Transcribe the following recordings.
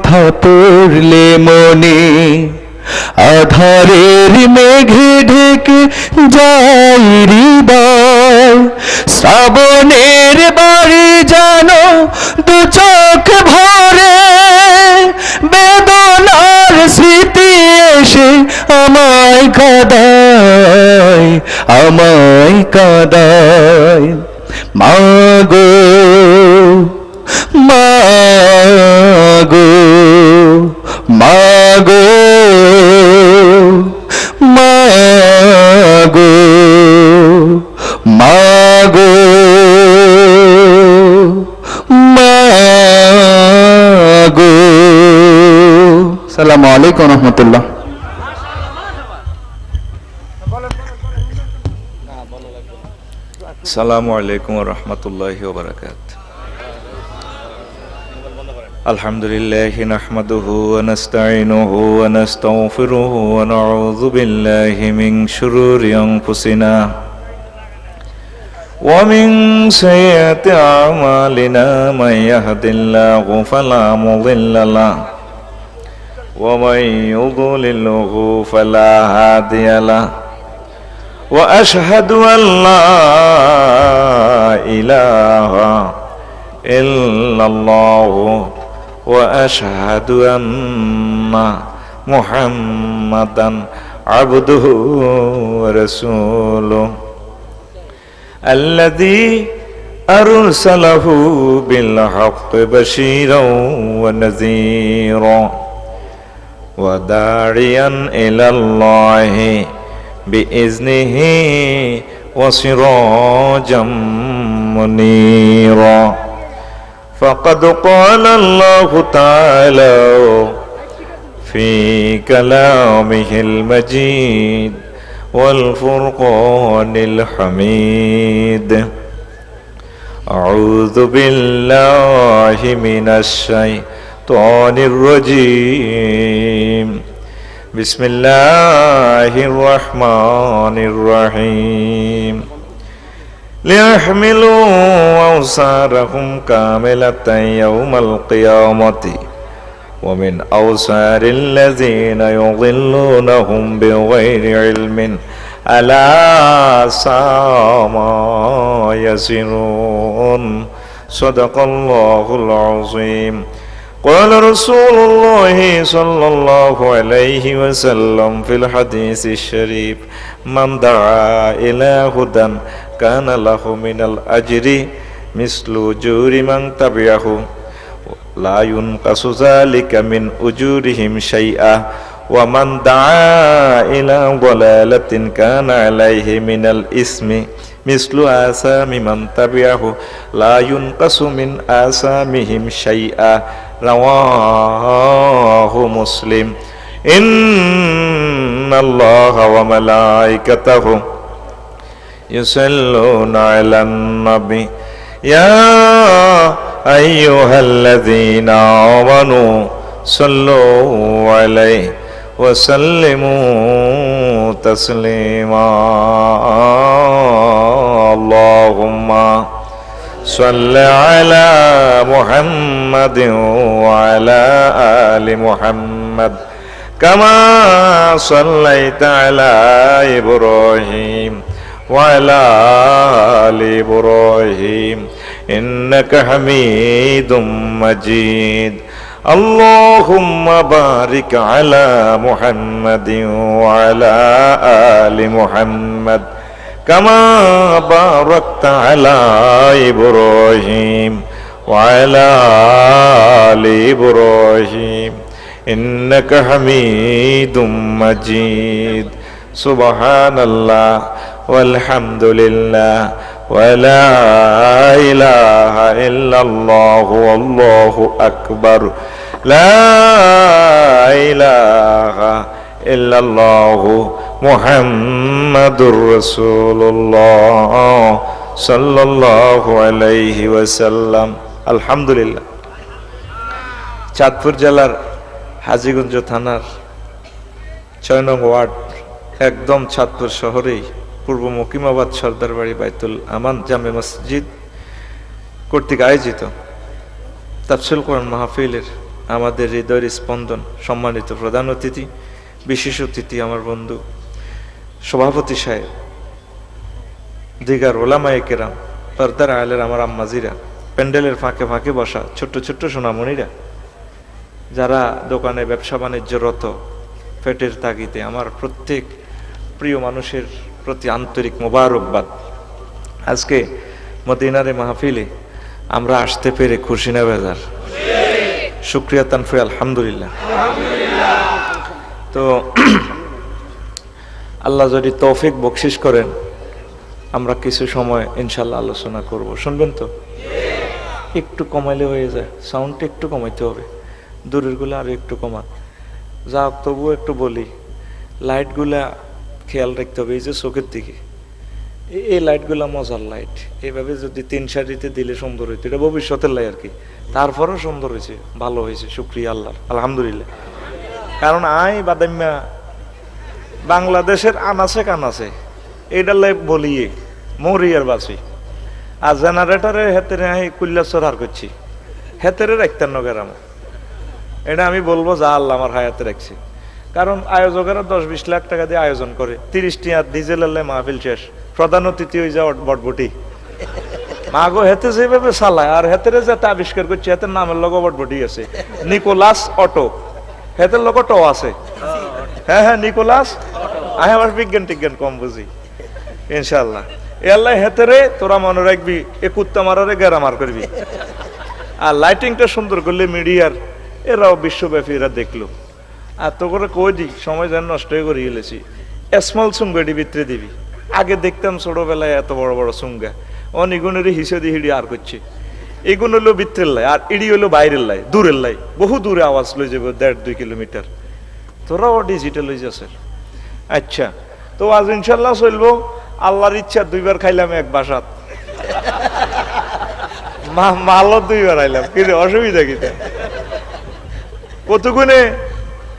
বাধা পড়লে মনে আধারের মেঘে ঢেকে যায় হৃদয় শ্রাবণের বাড়ি যেন দু চোখ ভরে বেদনার স্মৃতি এসে আমায় কাঁদায় মাগো মাগো মাগো মাগো মাগো মাগো। আসসালামু আলাইকুম ওয়া রাহমাতুল্লাহ। আসসালামু আলাইকুম ওয়া রাহমাতুল্লাহি ওয়া বারাকাতুহু। আলহামদুলিল্লাহি নাহমাদুহু ওয়া নাস্তাঈনুহু ওয়া নাস্তাগফিরুহু ওয়া নাউযু বিল্লাহি মিন শুরুরি আনফুসিনা ওয়া মিন সাইয়্যাতি আমালিনা মান ইয়াহদিল্লাহু ফালা মুদিল্লা লাহু ওয়া মান ইউদ্লিলহু ফালা হাদিয়া লাহু وأشهد أن لا إله إلا الله وأشهد أن محمدا عبده ورسوله الذي أرسله بالحق بشيرا ونذيرا وداعيا إلى الله بإذنه وسراجا منيرا فقد قال الله تعالى في كلامه المجيد والفرقان الحميد أعوذ بالله من الشيطان الرجيم بسم الله الرحمن الرحيم ليحملوا أوزارهم كاملة يوم القيامة ومن أوزار الذين يضلونهم بغير علم ألا ساء ما يزرون صدق الله العظيم. قال رسول الله صلى الله عليه وسلم في الحديث الشريف من دعا إلى هدى كان له من الأجر مثل أجور من تبعه لا ينقص ذلك من أجورهم شيئا ومن دعا إلى ضلالة كان عليه من الإثم مثل آثام من تبعه لا ينقص من آثامهم شيئا رواه مسلم. إن الله وملائكته يصلون على النبي يا أيها الذين آمنوا صلوا عليه وسلموا تسليما. اللهم صل على محمد وعلى آل محمد كما صليت على إبراهيم وعلى آل إبراهيم إنك حميد مجيد. اللهم بارك على محمد وعلى آل محمد كما باركت على إبراهيم وعلى آل إبراهيم إنك حميد مجيد. سبحان الله والحمد لله ولا إله إلا الله والله أكبر. لا إله إلا الله মুহাম্মাদুর রাসূলুল্লাহ সাল্লাল্লাহু আলাইহি ওয়াসাল্লাম। আলহামদুলিল্লাহ। চাঁদপুর জেলার হাজীগঞ্জ থানার ৬ নং ওয়ার্ড, একদম চাঁদপুর শহরেই পূর্ব মকিমাবাদ সর্দার বাড়ি বাইতুল আমান জামে মসজিদ কর্তৃক আয়োজিত তাফসীরুল কোরআন মাহফিলের আমাদের হৃদয়ের স্পন্দন, সম্মানিত প্রধান অতিথি, বিশেষ অতিথি আমার বন্ধু সভাপতি সাহেব, দিগার ওলামায়ে কেরাম, পর্দার আয়ালের আমার আম্মাজিরা, প্যান্ডেলের ফাঁকে ফাঁকে বসা ছোট্ট ছোট্ট সোনামণিরা, যারা দোকানে ব্যবসা বাণিজ্যরত, পেটের তাগিদে, আমার প্রত্যেক প্রিয় মানুষের প্রতি আন্তরিক মোবারকবাদ। আজকে মদিনারে মাহফিলে আমরা আসতে পেরে খুশি না বেজার? শুকরিয়া তানফির আলহামদুলিল্লাহ। তো আল্লাহ যদি তৌফিক বকশিস করেন, আমরা কিছু সময় ইনশাল্লাহ আলোচনা করব। শুনবেন তো? একটু কমাইলে হয়ে যায়, সাউন্ডটা একটু কমাইতে হবে, দূরেরগুলো আরো একটু কমান। যাক, তবুও একটু বলি, লাইটগুলা খেয়াল রাখতে হবে। এই যে চোখের দিকে এই লাইটগুলা মজার লাইট, এইভাবে যদি 3 সারিতে দিলে সুন্দর হইতো। এটা ভবিষ্যতের লাই আর কি, তারপরেও সুন্দর হয়েছে, ভালো হয়েছে, শুকরিয়া আল্লাহর, আলহামদুলিল্লাহ। কারণ বাদাম্যা বাংলাদেশের আনাচে কানাচে এইটার লাই বলিয়ে মরি আর বাঁচি। আর জেনারেটরে হেতেরে কুল্লাচর হার করছি, হেতেরে রাখতেন নগেরাম। এটা আমি বলবো যা আল্লাহ আমার হায়াতে রাখছি। কারণ আয়োজকেরা 10-20 লাখ টাকা দিয়ে আয়োজন করে, 30টি আর ডিজেলের মাহফিল শেষ, প্রধান অতিথি হয়ে যাওয়া বটবটি মাগো হেতে যেভাবে চালায়। আর হেতেরে যাতে আবিষ্কার করছে, হেতের নামের লোক বটবটি আছে, নিকোলাস অটো, হেতের লোক ট আছে। হ্যাঁ হ্যাঁ, নিকোলাস। আমি আবার বিজ্ঞান টিজ্ঞান কম বুঝি, ইনশাল্লাহ। এল্লাই হেতেরে তোরা মনে রাখবি, এ কুত্তা মারারে গেরা মার করবি। আর লাইটিংটা সুন্দর করলে মিডিয়ার এরাও বিশ্বব্যাপী এরা দেখলো। আর তো করে কই দি, সময় যেন নষ্ট হয়ে করে গেলেছি। স্মল সুঙ্গাটি ভিতরে দিবি। আগে দেখতাম ছোটবেলায় এত বড় বড় সুঙ্গা, অনিগুনের হিসেবে হিড়ি আর করছে। এগুন হলো ভিতরের লাই, আর ইডি হলো বাইরের লাই, দূরের লাই, বহু দূরে আওয়াজ লই যাবে, 1.5-2 কিলোমিটার। তোরাও ডিজিটাল হয়ে যাচ্ছে। আচ্ছা, তো আজ ইনশাল্লাহ চলবো আল্লাহর ইচ্ছা। 2 বার খাইলাম এক বাসাত, মালও 2 বার আইলাম, কিন্তু অসুবিধা কি? কতগুণে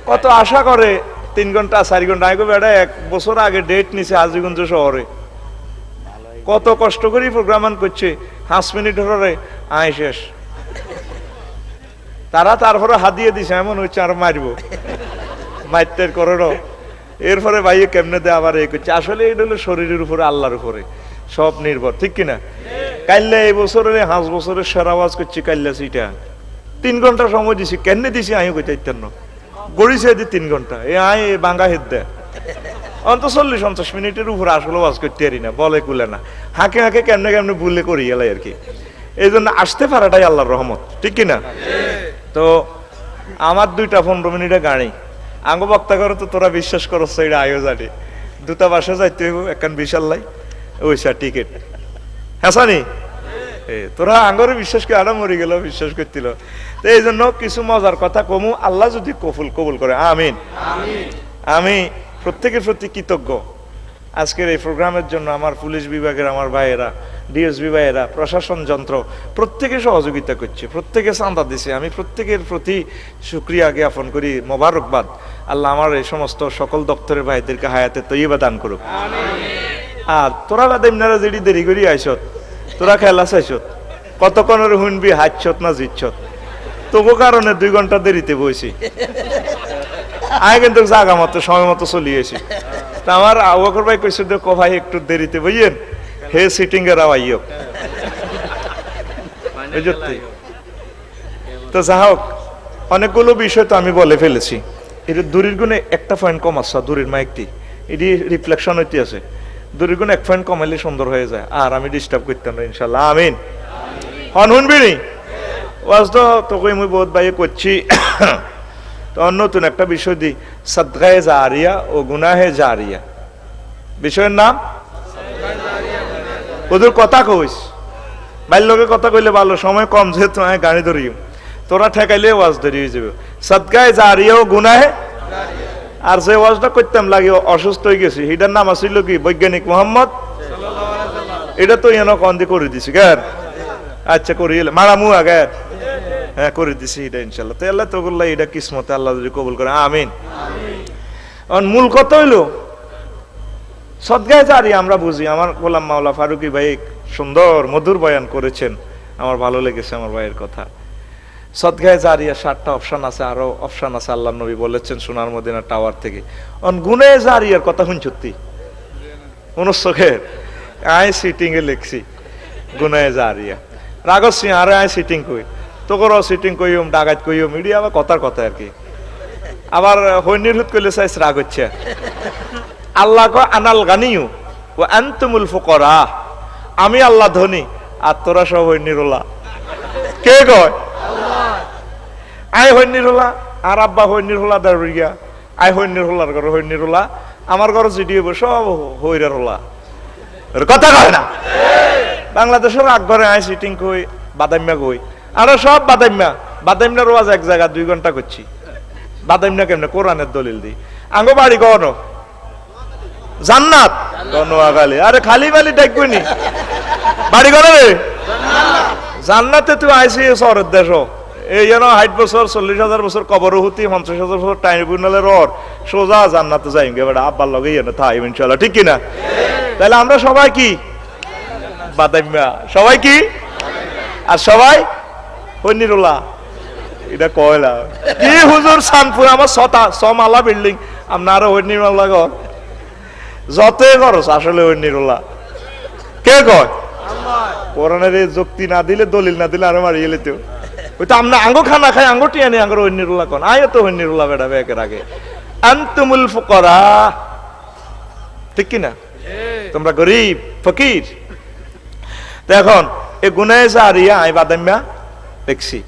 কত আশা করে 3 ঘন্টা 4 ঘন্টা আগে বেড়া 1 বছর আগে ডেট নিছে হাজীগঞ্জ শহরে, কত কষ্ট করে প্রোগ্রাম করছে। 5 মিনিট ধরে আয় শেষ। তারা তারপরে হাত দিয়ে দিছে, এমন হচ্ছে আর মারবো, মাইতের করো। এরপরে ভাইয়ে কেমনে দেয় আবার এই করছে। আসলে এটা হলো শরীরের উপরে, আল্লাহর উপরে সব নির্ভর, ঠিক কিনা? কাইল্লা এই বছরের 5 বছরের সেরা আওয়াজ করছি, কাইল্লা সিটা 3 ঘন্টা সময় দিছি। কেন দিছি আমি কইতে না, গড়িছে দি 3 ঘন্টা। এ আয় বাঙ্গা হেদ দেয় অন্ত 40-50 মিনিটের উপরে আসলে ওয়াজ করতে পারি না, বলে কুলে না, হাঁকে হাঁকে কেমনে কেমনে ভুলে করি এলাই আর কি। এই জন্য আসতে পারাটাই আল্লাহর রহমত, ঠিক কিনা? তো আমার 2-15 মিনিটের গাড়ি আঙ্গ বক্তা করো, তো তোরা বিশ্বাস করছ এটা আয়ো জানি দূতাবাসে যাইতে হইব, একখান বিশাল লাই ওইসা টিকিট। হ্যাঁ সানি, তোরা আঙ্গরে বিশ্বাস করে আরো মরে গেল, বিশ্বাস করছিল। তো এই জন্য কিছু মজার কথা কমু, আল্লাহ যদি কবুল করে, আমিন। আমি প্রত্যেকের প্রতি কৃতজ্ঞ আজকের এই প্রোগ্রামের জন্য। আমার পুলিশ বিভাগের আমার ভাইয়েরা, ডিএসবি ভাইয়েরা, প্রশাসন যন্ত্র প্রত্যেকে সহযোগিতা করছে, প্রত্যেকে চাঁদা দিছে। আমি প্রত্যেকের প্রতি শুকরিয়া জ্ঞাপন করি, মোবারকবাদ। আল্লাহ আমার এই সমস্ত সকল দপ্তরের ভাইদেরকে হায়াতে তৈবা দান করুক। আর তোরা বাদাইমনারা যেটি দেরি করি আইসত, তোরা খেলা চাইছত, কতক্ষণের শুনবি হাঁচছত না জিতছত। তবু কারণে 2 ঘন্টা দেরিতে বইছি, আমি কিন্তু জাগা মতো সময় মতো চলিয়েছি। তা আমার আবুবকর ভাই কইছে, দেখো ভাই একটু দেরিতে বইয়েন, হে সিটিং এর আইয়ক। তো যা হোক, অনেকগুলো বিষয় তো আমি বলে ফেলেছি। এটা দূরের গুণে একটা পয়েন্ট কম আসছে, দূরের মাইকটি এটি রিফ্লেকশন হইতে আছে, দূরের গুণে 1 পয়েন্ট কমাইলে সুন্দর হয়ে যায়। আর আমি ডিস্টার্ব করতাম না, ইনশাল্লাহ, আমিন। হন শুনবি ওয়াজ তো তোকে মুই বহুত ভাই করছি। তো নতুন একটা বিষয় দিই, সাদগায়ে জারিয়া ও গুনাহে জারিয়া। বিষয়ের নাম ওদের কথা কইস, বাইর লোকে কথা কইলে ভালো, সময় কম যেহেতু আমি গাড়ি ধরি, তোরা ঠেকাইলে ওয়াজ ধরি হয়ে যাবে। সাদগায়ে জারিয়া ও গুনাহে। আর যে ওয়াজটা করতাম লাগে অসুস্থ হয়ে গেছি, এটার নাম আছিল কি? বৈজ্ঞানিক মোহাম্মদ। এটা তো এনে কন্দি করে দিছি গার। আচ্ছা করি মারামু আগে, হ্যাঁ করে দিছি এটা ইনশাল্লাহ। তো আল্লাহ তো বললাম এটা কিসমতে, আল্লাহ যদি কবুল করে, আমিন। মূল কথা হইলো সদগায়ে জারিয়া আমরা বুঝি। আমার গোলাম মাওলা ফারুকি ভাই সুন্দর মধুর বয়ান করেছেন, আমার ভালো লেগেছে আমার ভাইয়ের কথা। সদগায়ে জারিয়া 7টা অপশন আছে, আরো অপশন আছে, আল্লাহ নবী বলেছেন সোনার মদিনা টাওয়ার থেকে। অন গুনায়ে জারিয়ার কথা শুনছতি মনসখের আই সিটিং এ লিখছি গুনায়ে জারিয়া রাগসি আর আই সিটিং কই তোকর সিটিং কইম ডাকাত কইম ইডি আবার কথার কথা আর কি। আবার হইনির হুত কইলে চাইছ রাগ হচ্ছে। আল্লাহ কো আনাল গানিয়ু ওয়া আনতুমুল ফুকারা, আমি আল্লাহ ধনী আর তোরা সব হইনিরুল্লাহ। কে কয়? আই হইনিরুল্লাহ আর আব্বা হইনিরুল্লাহ দারুইয়া, আই হইনিরুল্লাহর ঘর হইনিরুল্লাহ, আমার ঘর জিডিও সব হইরার হলা কথা কয় না। বাংলাদেশের আকবরে আই সিটিং কই বাদাম্যা কই আর সব বাদাম্যা বাদাম্যার ওয়াজ এক জায়গা 2 ঘন্টা করছি। বাদাম্যা কেমনে? কোরআনের দলিল দি। আঙ্গো বাড়ি কন জান্নাত নোয়াখালী। আরে খালি বালি দেখবনি বাড়ি কন রে জান্নাতে। তুই আইসি শহরের দেশ এই যেন 60 বছর 40,000 বছর কবর হুতি 50,000 বছর টাইমুনালের ওর সোজা জান্নাতে যাই গে বেটা আব্বার লগে না থাই ইনশাআল্লাহ, ঠিক কিনা? তাহলে আমরা সবাই কি বাদাম্যা? সবাই কি? আর সবাই হইনিরুল্লাহ। এটা কয়লা কি হুজুর শানপুর আমার ছমালা বিল্ডিং আপনার হইনিরুল্লাহ ঘর যতই খরচ আসলে হইনিরুল্লাহ। কে কয়? কোরআনের যুক্তি না দিলে দলিল না দিলে আরো মারিয়ে লেতো। ওই তো আমরা আঙ্গো খানা খাই আঙ্গো টিয়া নেই আঙ্গর হইনিরুল্লাহ কোন আয় তো হইনিরুল্লাহ বেটা বেকের আগে আনতুমুল ফুকারা, ঠিক কিনা? তোমরা গরিব ফকির। তো এখন এই গুনায়ে জারিয়া আই বাদাম্যা দেখছি,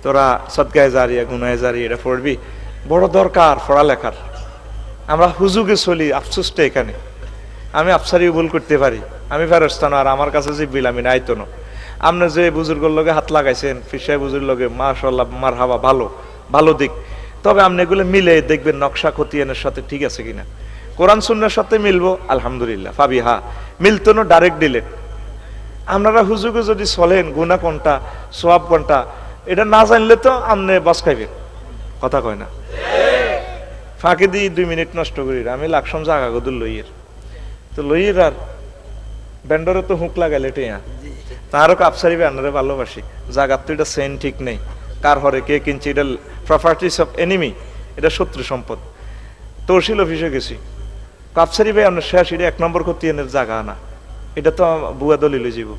তোরা সদগায়ে জারিয়া গুনায়ে জারিয়া এটা পড়বি, বড় দরকার পড়ালেখার। আমরা হুজুগে চলি আফসোসটা এখানে। আমি আফসারি ভুল করতে পারি, আমি ফেরস্তানো আর আমার কাছে যে বিল আমি নাইতো না। আপনি যে বুজুর্গর লগে হাত লাগাইছেন ফিসাই বুজুর লগে মাশাআল্লাহ মারহাবা, ভালো ভালো দিক। তবে আপনি এগুলো মিলে দেখবেন নকশা খতিয়ানের সাথে ঠিক আছে কিনা, কোরআন সুন্নাহর সাথে মিলবো আলহামদুলিল্লাহ পাবি। হ্যাঁ মিলতো না ডাইরেক্ট ডিলেট। আপনারা হুজুগে যদি চলেন গুনাহ কোনটা সওয়াব কোনটা এটা না জানলে তো আপনি বাস খাইবেন, কথা কয় না? ফাঁকে দিয়ে 2 মিনিট নষ্ট করি আমি লাকসম জাগা গদুল লইয়ের তো লইয়ের আর ব্যান্ডরে তো হুঁক লাগাইলে টিয়া তারও কাপসারিবে আনারে ভালোবাসি। জাগার তো এটা সেন ঠিক নেই, কার হরে কে কিনছে এটা প্রপার্টিস অফ এনিমি, এটা শত্রু সম্পদ। তহসিল অফিসে গেছি কাপসারি ভাই আপনার শেষ এটা 1 নম্বর খতিয়ানের জায়গা না, এটা তো বুয়া দলিল যাব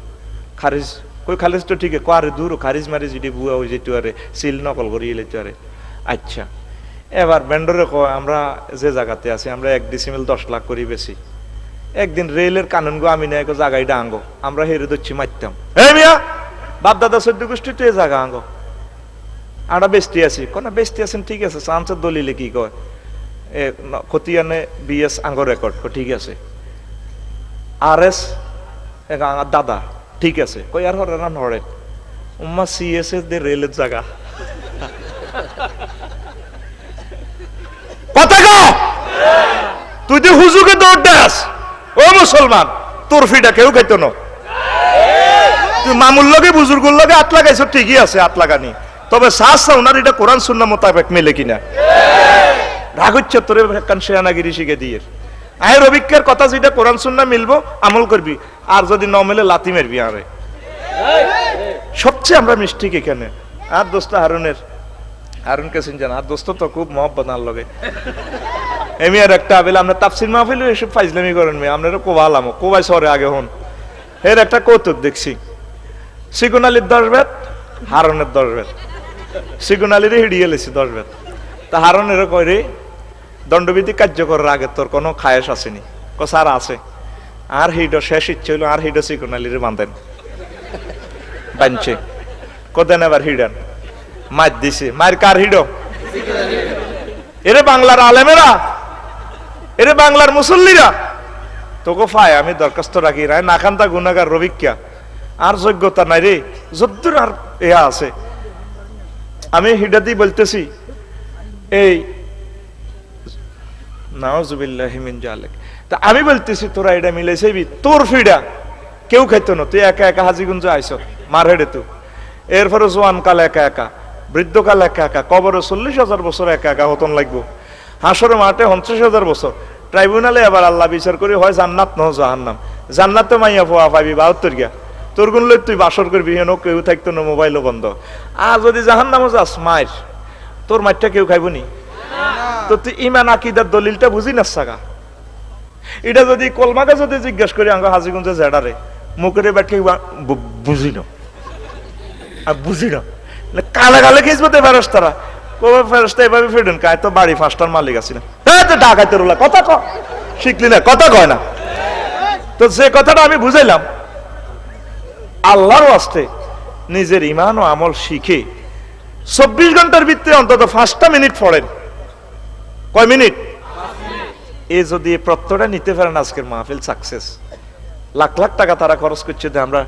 খারিজ কই খারিজ তো ঠিক কারে দূর খারিজ মারিজ এটি বুয়া হয়ে যেতে আরে সিল নকল করিয়ে লেতে আরে। আচ্ছা এবার ব্যান্ডরে কয় আমরা যে জায়গাতে আছি আমরা 1 ডিসিমেল 10 লাখ করি বেশি। একদিন রেলের কানুন গো আমি না জায়গাটা আঙ্গো আমরা হেরে দচ্ছি মারতাম, হ্যাঁ মিয়া বাপ দাদা 14 গোষ্ঠী তো এই জায়গা আঙ্গো আমরা বেস্তি আছি কোন বেস্তি আছেন, ঠিক আছে চান্সের দলিলে কি কয় খতিয়ানে বিএস আঙ্গো রেকর্ড ঠিক আছে, আর এস দাদা ঠিক আছে কই আর হরে না হরে উম্মা সিএস এর দে রেলের জায়গা কথা কো তুই যে হুজুকে দৌড় দাস ও মুসলমান তোর ফিটা কেউ খাইতো না, তুই মামুর লগে বুজুর্গর লগে হাত লাগাইছো ঠিকই আছে হাত লাগানি, তবে শ্বাস ওনার এটা কোরআন সুন্নাহ মোতাবেক মেলে কিনা রাগ হচ্ছে তোরে কান শেয়ানাগিরি শিখে দিয়ে আয়ের অভিজ্ঞের কথা যেটা কোরআন সুন্নাহ মিলবো আমল করবি, আর যদি ন মেলে লাথি মারবি আরে। সবচেয়ে আমরা মিষ্টিক এখানে আর দোস্ত হারুনকে চিনছেন আর দোস্ত তো খুব মহব্বত আর লগে এমি আর একটা আবেলা আমরা তাফসির মাহফিল এসব ফাইজলামি করেন মেয়ে আপনারা কোবালাম কোবাই সরে আগে হন এর একটা কৌতুক দেখছি সিগুন আলীর 10 বেত হারনের 10 বেত সিগুন আলীর হিড়িয়ে লেছি 10 বেত তা হারনেরও কয় রে দণ্ডবিধি কার্যকরের আগে তোর কোনো খায়েশ আসেনি কসার আছে আর হিড শেষ ইচ্ছে হইলো আর হিড সিগুন আলীর বাঁধেন বানছে কদেন এবার হিডান মার দিছে মার কার হিডো এরে বাংলার আলেমেরা এরে বাংলার মুসল্লিরা তোকে ফায় আমি দরখাস্ত রাখি রায় নাকান্তা গুনাগার রবিক্যা আর যোগ্যতা নাই রে যদ্দুর আর ইয়া আছে আমি হিডাদি বলতেছি এই নাউজুবিল্লাহি মিন জালিক তা আমি বলতেছি তোরা এটা মিলাইছিবি তোর ফিডা কেউ খাইতো না তুই একা একা হাজিগঞ্জ আইছ মার হেডে তুই এরপরে জোয়ান কাল একা একা বৃদ্ধকাল একা একা কবরে 40,000 বছর একা একা হতন লাগবো হাসরে মাঠে 29,000 বছর ট্রাইব্যুনালে এবার আল্লাহ বিচার করি হয় জান্নাত নহ জাহান্নাম জান্নাতে মাইয়া ফোয়া পাবি 72 গিয়া তোর গুণ লই তুই বাসর করবি, হেন কেউ থাকতো না, মোবাইলও বন্ধ। আর যদি জাহান্নামে যাস মায়ের, তোর মাইরটা কেউ খাইব নি? তো তুই ইমান আকিদার দলিলটা বুঝি না সাগা। এটা যদি কলমাকে যদি জিজ্ঞাসা করি আঙ্গ হাজিগঞ্জে জেডারে মুখের ব্যাটকে বুঝি না, আর বুঝি না কালে কালে খেয়েছ বোধ ফেরস্তারা, কবে ফেরস্তা এভাবে ফেরেন কায় তো বাড়ি ফাঁসটার মালিক আছে না, হ্যাঁ তো ডাকাইতে রোলা কথা ক শিখলি না, কথা কয় না। তো যে কথাটা আমি বুঝাইলাম, আল্লাহর ওয়াস্তে নিজের ইমান ও আমল শিখে 24 ঘন্টার ভিতরে অন্তত 5টা মিনিট পড়েন। কয় মিনিট? এ যদি প্রত্যয়টা নিতে পারেন আজকের মাহফিল সাকসেস। লাখ লাখ টাকা তারা খরচ করছে যে আমরা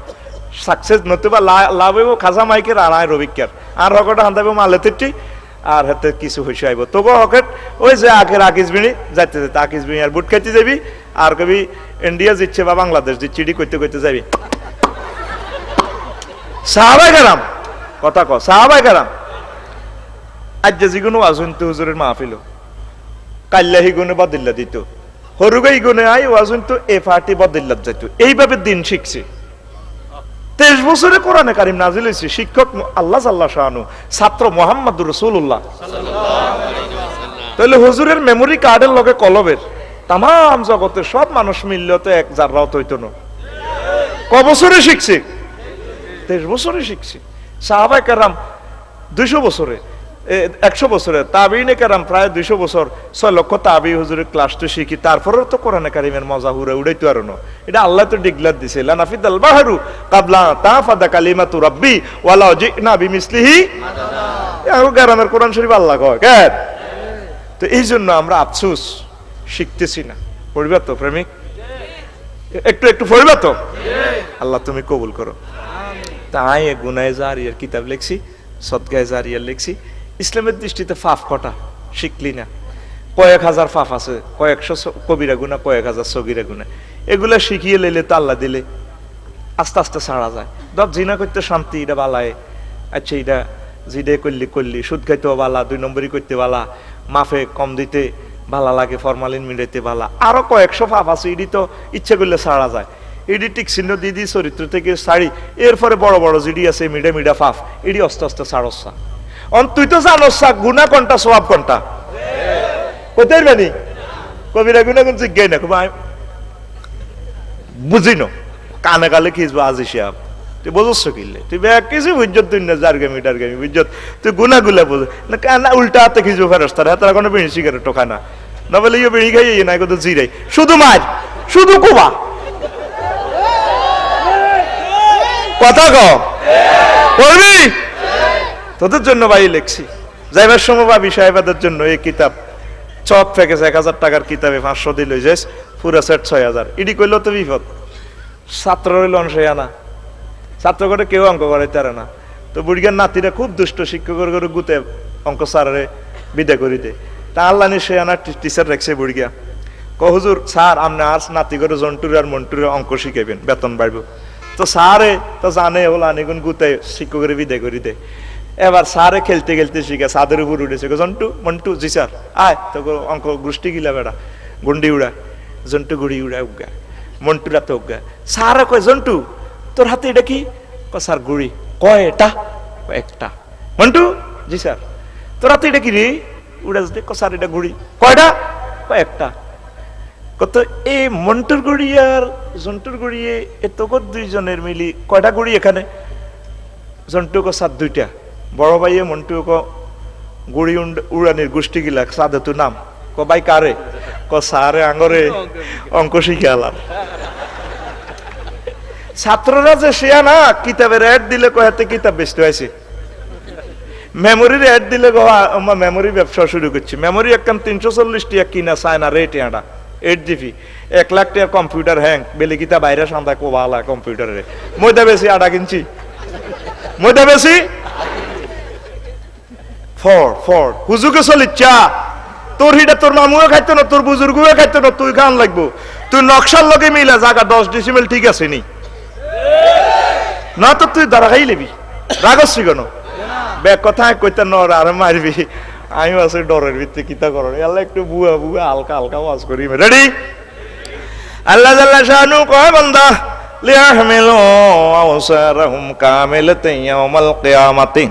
সাকসেস নতুবা লাভ হইব খাজা মাইকের আর আয় রবিকার আর হকটা হান্দাইব মালেতেরটি আর হাতে কিছু হইসে আইব তবু হকেট ওই যে আগের আকিসবিনি যাইতে যেতে আকিসবিনি আর বুট খাইতে যাবি আর কবি ইন্ডিয়া জিতছে বা বাংলাদেশ জিতছে ইডি করতে করতে যাবি। সাহাবাই কারাম কথা ক, সাহাবাই কারাম আজ যে যিকোনো আজন্ত হুজুরের মাহফিল কাল্লাহি গুণে বদিল্লা দিত, হরুগাই গুণে আই ওয়াজন্ত এ ফাটি বদিল্লাত যাইত। এইভাবে দিন শিখছে। 23 বছরে কোরআনে কারিম নাজিল হয়েছে। শিক্ষক আল্লাহ সাল্লাহ শাহানু, ছাত্র মুহাম্মদুর রাসূলুল্লাহ। তাহলে হুজুরের মেমোরি কার্ডের লগে কলবের তাম জগতের সব মানুষ মিললেও তো এক জাররাও হইতো না। ক বছরে শিখছে? 23 বছরে শিখছে। সাহাবায়ে কেরাম 200 বছরে, 100 বছরে, তাবিঈনে কেরাম প্রায় 200 বছর, 6 লক্ষ তাবিঈ হুজুরের ক্লাস তো শিখি, তারপরেও তো কোরআনে কারিমের মজা হুরে উড়াইতে পারো না। এটা আল্লাহ তো ডিক্লেয়ার দিছে, লা নাফিদাল বাহরু কাবলা তাফাদা কালিমাতু রাব্বি ওয়ালা জিনা বিমিসলিহি মাদাদা। গ্রামের কোরআন শরীফ আল্লাহ কয় কেন? তো এই জন্য আমরা আফসোস শিখতেছি না। পড়বে তো প্রেমিক, একটু একটু পড়বে তো? আল্লাহ তুমি কবুল করো। তাই গুনায়ে জারিয়ার কিতাব লিখছি, সদকায়ে জারিয়ার লিখছি। ইসলামের দৃষ্টিতে ফাফ কটা শিখলি না? কয়েক হাজার ফাফ আছে, কয়েকশো কবিরা গুনাহ, কয়েক হাজার সগীরা গুনাহ। এগুলা শিখিয়ে লইলে তো আল্লাহ দিলে আস্তে আস্তে ছাড়া যায়। ধর জিনা করতে শান্তি, এটা বালায়, আচ্ছা এটা জিডে করলি করলি, সুদ খাইতেও বালা, 2 নম্বরই করতে বালা, মাফে কম দিতে ভালা লাগে, ফরমালিন মিলাইতে বালা, আরো কয়েকশো ফাফ আছে। ইডি তো ইচ্ছে করলে ছাড়া যায়। ইডি টিক চিহ্ন দিদি চরিত্র থেকে ছাড়ি, এরপরে বড় বড় জিডি আছে মিডে মিডা ফাফ, ইডি আস্তে আস্তে ছাড়সা। তুই তো জানোস গুনা কোনটা সওয়াব কোনটা? কোথায় মানি কবিরা গুনা কোন জিজ্ঞাই না, বুঝি না কানে কালে খিসবো আজি সাহেব, তুই বুঝছ কিনলে তুই ব্যাগ কিছু বুঝত, তুই না জার গামি টার গামি বুঝত, তুই গুনা গুলা বুঝ না, কানা উল্টা হাতে খিসবো ফেরস্তার হাতে কোনো বিড়ি সিগারেট টোকা না, না বলে ইয়ে বিড়ি খাই না কত জিরাই, শুধু মার শুধু কুবা কথা করবি। তোদের জন্য ভাই লিখছি, যাইবার সময় ভাবি সাহেবাদের জন্য এই কিতাব চপ থেকে 1000 টাকার কিতাবে 500 দিল যাস, পুরা সেট 6000। ইডি কইলো তো বিপদ, ছাত্র রইল অংশে আনা, ছাত্র করে কেউ অঙ্ক করাইতে পারে না। তো বুড়িগার নাতিরা খুব দুষ্ট, শিক্ষকের করে গুতে অঙ্ক স্যারে বিদায় করি দে। তা আল্লাহ নি সে আনা টিচার রাখছে বুড়িগা, ক হুজুর স্যার আপনি আর নাতি করে জন্টুরে আর মন্টুরে অঙ্ক শিখাইবেন, বেতন বাড়ব। তো স্যারে তো জানে হলো আনিগুন গুতে শিক্ষকের বিদায় করি দে। এবার স্যারে খেলতে খেলতে শিখে সাদের উপর উঠেছে, জন্টু মন্টু জি স্যার আয়, তো অঙ্ক গোষ্ঠী গিলা বেড়া গুন্ডি উড়া, জন্টু গুড়ি উড়া উগা, মন্টুরা তো উগা। স্যারে কয় জন্টু তোর হাতে এটা কি? স্যার গুড়ি। কয় এটা? একটা। মন্টু জি স্যার তোর হাতে এটা কি রে? উড়া স্যার এটা গুড়ি। কয়টা? একটা। কত এই মন্টুর গুড়ি আর জন্টুর গুড়ি এত দুইজনের মিলি কয়টা গুড়ি এখানে? জন্টু কো স্যার 2টা। বড় ভাইয়ে মন্টু কো গুড়ি উড়ানির গোষ্ঠী গিলা সাদে তু নাম ক ভাই কারে? ক সারে আঙ্গরে অঙ্ক শিখে আলাম। ছাত্ররা যে সে না কিতাবের অ্যাড দিলে কয়াতে কিতাব বেচতে হয়েছে, মেমোরির অ্যাড দিলে মেমোরি ব্যবসা শুরু করছি। মেমোরি একখান 340 টাকা কিনা চায়না রেট, এটা 8 GB, 1 লাখ টাকা কম্পিউটার হ্যাং বেলে কিতা বাইরে সান্দা কোবালা কম্পিউটারে। ময়দা বেশি আটা কিনছি, ময়দা বেশি ফর হুজুকে চলিচ্ছা তোর হিটা তোর মামুও খাইতো না, তোর বুজুর্গও খাইতো না, তুই খান লাগবো। তুই নকশার লগে মিলা জায়গা 10 ডেসিমেল ঠিক আছে নি না, তো তুই দাঁড়া খাই লেবি রাগসি কেন? ব্যাগ কথা কইতে নর আর মারবি। আমি আছে ডরের ভিত্তি কিতা করো, আল্লাহ একটু বুয়া বুয়া হালকা হালকা ওয়াজ করি। রেডি? আল্লাহ জাল্লা শানু কয় বান্দা লিয়াহমিলু আওসারহুম কামিলাতান ইয়াওমাল কিয়ামাতি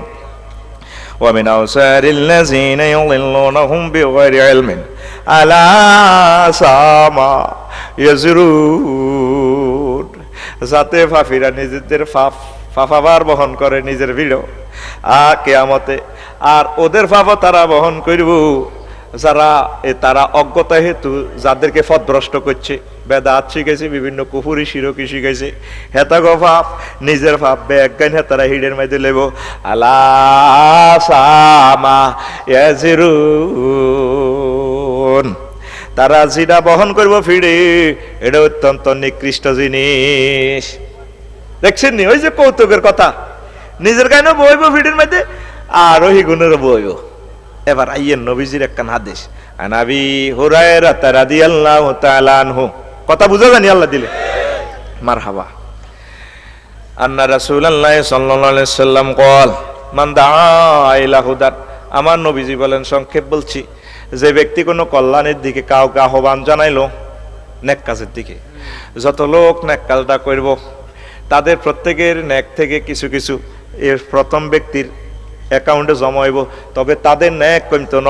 ওয়া মিন আওসারিল লাযিনা ইউযিল্লুনাহুম বিগাইরি ইলমিন আলা সামা ইয়াজরুন। যাতে পাপীরা নিজেদের পাপাবার বহন করে নিজের ভিড় কিয়ামতে, আর ওদের পাপও তারা বহন করব যারা তারা অজ্ঞতা হেতু যাদেরকে পথভ্রষ্ট করছে, বেদাত শিখেছে, বিভিন্ন কুফুরি শিরকি শিখেছে, হেতাগো পাপ নিজের পাপ বেজ্ঞান হেতারা হিডের মধ্যে লেব আলা সামা ইয়াজিরুন। তারা যেটা বহন করব ফিরে, এটা অত্যন্ত নিকৃষ্ট জিনিস। দেখছেন নি ওই যে কৌতুকের কথা, নিজের গায়ে বইব ফিডের মধ্যে আর ওই গুণের বইব। এবার আইয়ের নবীজির একখান হাদিস, আনাবি হুরায়রা রাদিয়াল্লাহু তাআলা আনহু, কথা বুঝা জানি আল্লাহ দিলে মারহাবা, আন্না রাসূলুল্লাহ সাল্লাল্লাহু আলাইহি সাল্লাম কল মান দাআ ইলা হুদান। আমার নবীজি বলেন, সংক্ষেপ বলছি, যে ব্যক্তি কোনো কল্যাণের দিকে কাউকে আহ্বান জানাইলো, নেক কাজের দিকে, যত লোক নেক কাজটা করব তাদের প্রত্যেকের নেক থেকে কিছু কিছু এর প্রথম ব্যক্তির অ্যাকাউন্টে জমা হইব, তবে তাদের নেক কমতো ন।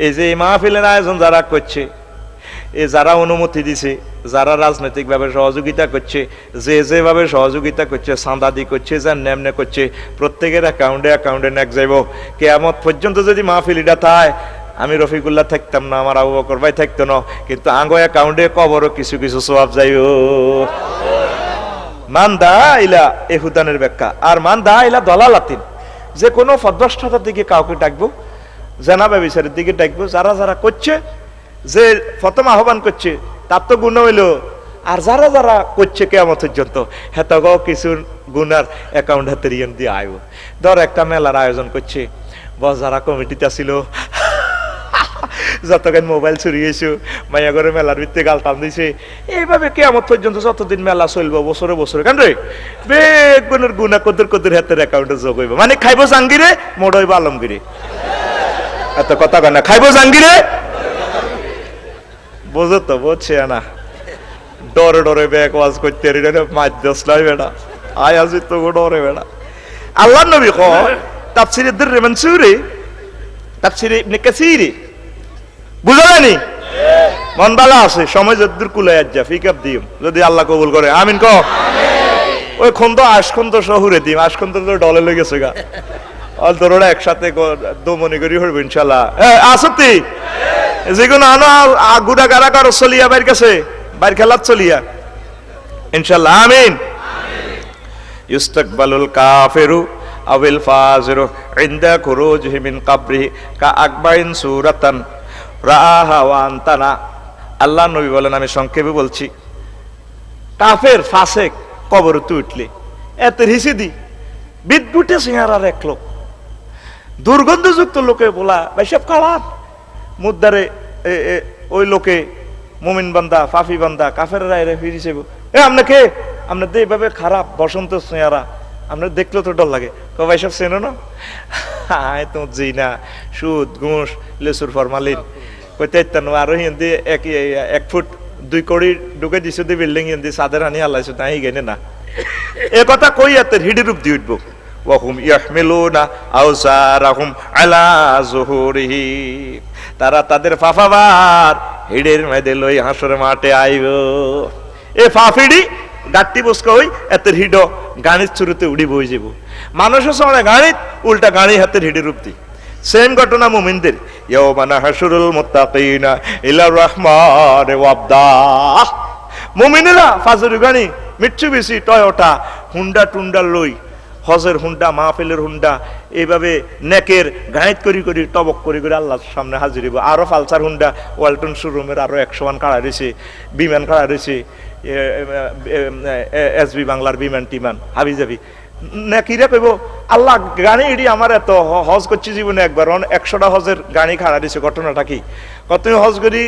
এই যে মাহফিলের আয়োজন যারা করছে, যারা অনুমতি দিছে, যারা রাজনৈতিকভাবে সহযোগিতা করছে, যেভাবে সহযোগিতা করছে, চাঁদাদি করছে, যার নেমনে করছে, প্রত্যেকের অ্যাকাউন্টে নেক যাইব। কিয়ামত পর্যন্ত যদি মাহফিলিটা থায়, আমি রফিকুল্লাহ থাকতাম না, আমার আবু বকর ভাই থাকতো না, কিন্তু আঙ্গো অ্যাকাউন্টে কবরও কিছু কিছু সওয়াব যাইব। মান দা ইলা এহুদানের ব্যাখ্যা। আর মান দা ইলা দলালাতিন, যে কোনো পথভ্রষ্টতার দিকে কাউকে ডাকবো, জেনা ব্যভিচারের দিকে ডাকবো, যারা যারা করছে, যে প্রথম আহ্বান করছে তার তো গুণ হইল, আর যারা যারা করছে কিয়ামত পর্যন্ত হেতাগো কিছু গুনার অ্যাকাউন্ট হাতে রিয়ন দিয়ে আইব। ধর একটা মেলার আয়োজন করছে, বস যারা কমিটিতে ছিল, যতক্ষণ মোবাইল চুরি হয়েছে, মাইয়া করে মেলার ভিত্তি গাল টান দিছে, এইভাবে কিয়ামত পর্যন্ত যতদিন মেলা চলবো বছরে বছরে, কেন রে বেগুনের গুণা কদর কদর হাতের অ্যাকাউন্টে যোগ হইব। মানে খাইবো জাঙ্গিরে মোড় হইব আলমগিরে, এত কথা কয় না, খাইবো জাঙ্গিরে, বোঝো তো, বুঝছে না, ডরে ডরে ব্যাগ ওয়াজ করতে মাছ দোষ নাই বেড়া, আয় আজি তো ডরে বেড়া। আল্লাহ নবী কয় তাফসিরে দুররে মানসুরে, তাফসিরে ইবনে কাসিরে, বুঝা যায়নি? মন বালা আছে, সময় যদ্দুর কুলাই আজ্জা ফিকাপ দিম, যদি আল্লাহ কবুল করে আমিন কও। ওই খন্দ আশখন্দ শহুরে দিম, আশখন্দ তো ডলে লই গেছে গা, অল তোরা একসাথে দমনি করি হইব ইনশাআল্লাহ। আসতি যেগুলো আনো গুড়া গাড়া কারো চলিয়া বাইর কাছে, বাইর খেলার চলিয়া ইনশাআল্লাহ আমিন। ইস্তাকবালুল কাফিরু আবিল ফাজিরু ইনদা খুরুজিহি মিন কাবরিহি কা আকবাইন সূরাতান রাহা ওয়া আনতানা। আল্লাহ নবী বলেন, আমি সংক্ষেপে বলছি, কাফের ফাসেক কবরতে উঠলে এত হিসিদি বিদ্যুটে সিংহারার এক লোক, দুর্গন্ধযুক্ত লোকে বলা ভাই সব খারাপ মুদ্দারে, ওই লোকে মুমিন বান্দা ফাফি বান্দা কাফের রায় ফিরিছে, আপনাকে আপনাদের এইভাবে খারাপ বসন্ত চেহারা আপনার দেখলেও তো ডর লাগে, ভাই সব চেনো না, হ্যাঁ তো জি না, সুদ ঘুষ লেসুর ফরমালিন কইতে আরো হিন্দি 1 ফুট 2 কোটি ঢুকে দিছো দি বিল্ডিং হিন্দি সাদের আনি আল্লাইছো তাই গেনে না, এ কথা কই এতের হিডি রূপ দিয়ে উঠবো। ওয়াহুম ইয়াহমিলুনা আওসারাহুম আলা যুহুরিহি, তারা তাদের ফাফাবার হিডের মধ্যে লই হাসরের মাঠে আইব। এ ফাফিডি গাট্টি বসকা হই এতের হিডো গাড়ির শুরুতে উড়ি বই যাব, মানুষের সঙ্গে গাড়ি উল্টা গাড়ি হাতের হিডি রূপ দি। সেম ঘটনা মুমিনদের, ইয়াওমা নাহশুরুল মুত্তাকিনা ইলা রাহমান ওয়াবদা। মুমিনেরা ফাজরের গাড়ি মিৎসুবিশি টয়োটা হুন্ডা টুন্ডা লই, হজের হুন্ডা মাহফিলের হুন্ডা, এইভাবে নেকের গাইড করি করি টবক করি করে আল্লাহর সামনে হাজির হইব। আরো ফালসার হুন্ডা ওয়ালটন শোরুমের আরো 101 কাড়া রয়েছে, বিমান কাড়া রয়েছে, এসবি বাংলার বিমান টিমান হাবি যাবি নেকিরা কইব আল্লাহ গাড়ি এডি আমার এত হজ করছি জীবনে একবার, 100টা হজের গাড়ি খাড়া দিছে। ঘটনাটা কি, কত হজ করি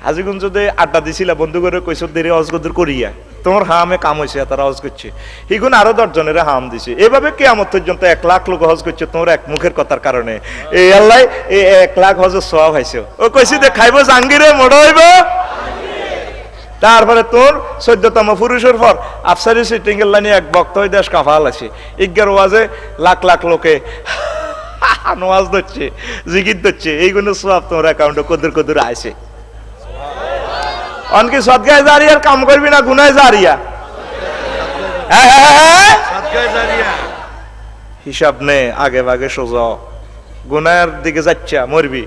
হাজিগঞ্জে আড্ডা দিছিলা বন্ধু করে কইস দেরি হজ গদুর করিয়া তোমার হামে কাম হয়েছে, তারা হজ করছে, হিগুন আরো 10 জনের হাম দিছে। এভাবে কিয়ামত পর্যন্ত 1 লাখ লোক হজ করছে তোমার এক মুখের কথার কারণে। এই আল্লাহ এই 1 লাখ হজের সওয়াব হইছে। ও কইছি দে খাইবো জাঙ্গিরে মোড় হইব, তারপরে তোর 14তম পুরুষের পর আফসারি সিটিং এর লাইনে এক বক্ত হয়ে দেশ কাফাল আছে ইজ্ঞার ওয়াজে লাখ লাখ লোকে নওয়াজ দিচ্ছে জিকির দিচ্ছে এইগুলো সব তোমার অ্যাকাউন্টে কদর কদর আছে অনকি সদগায় জারিয়ার কাম করবি না গুনায় জারিয়া হিসাব নে আগে ভাগে সোজা গুনার দিকে যাচ্ছা মরবি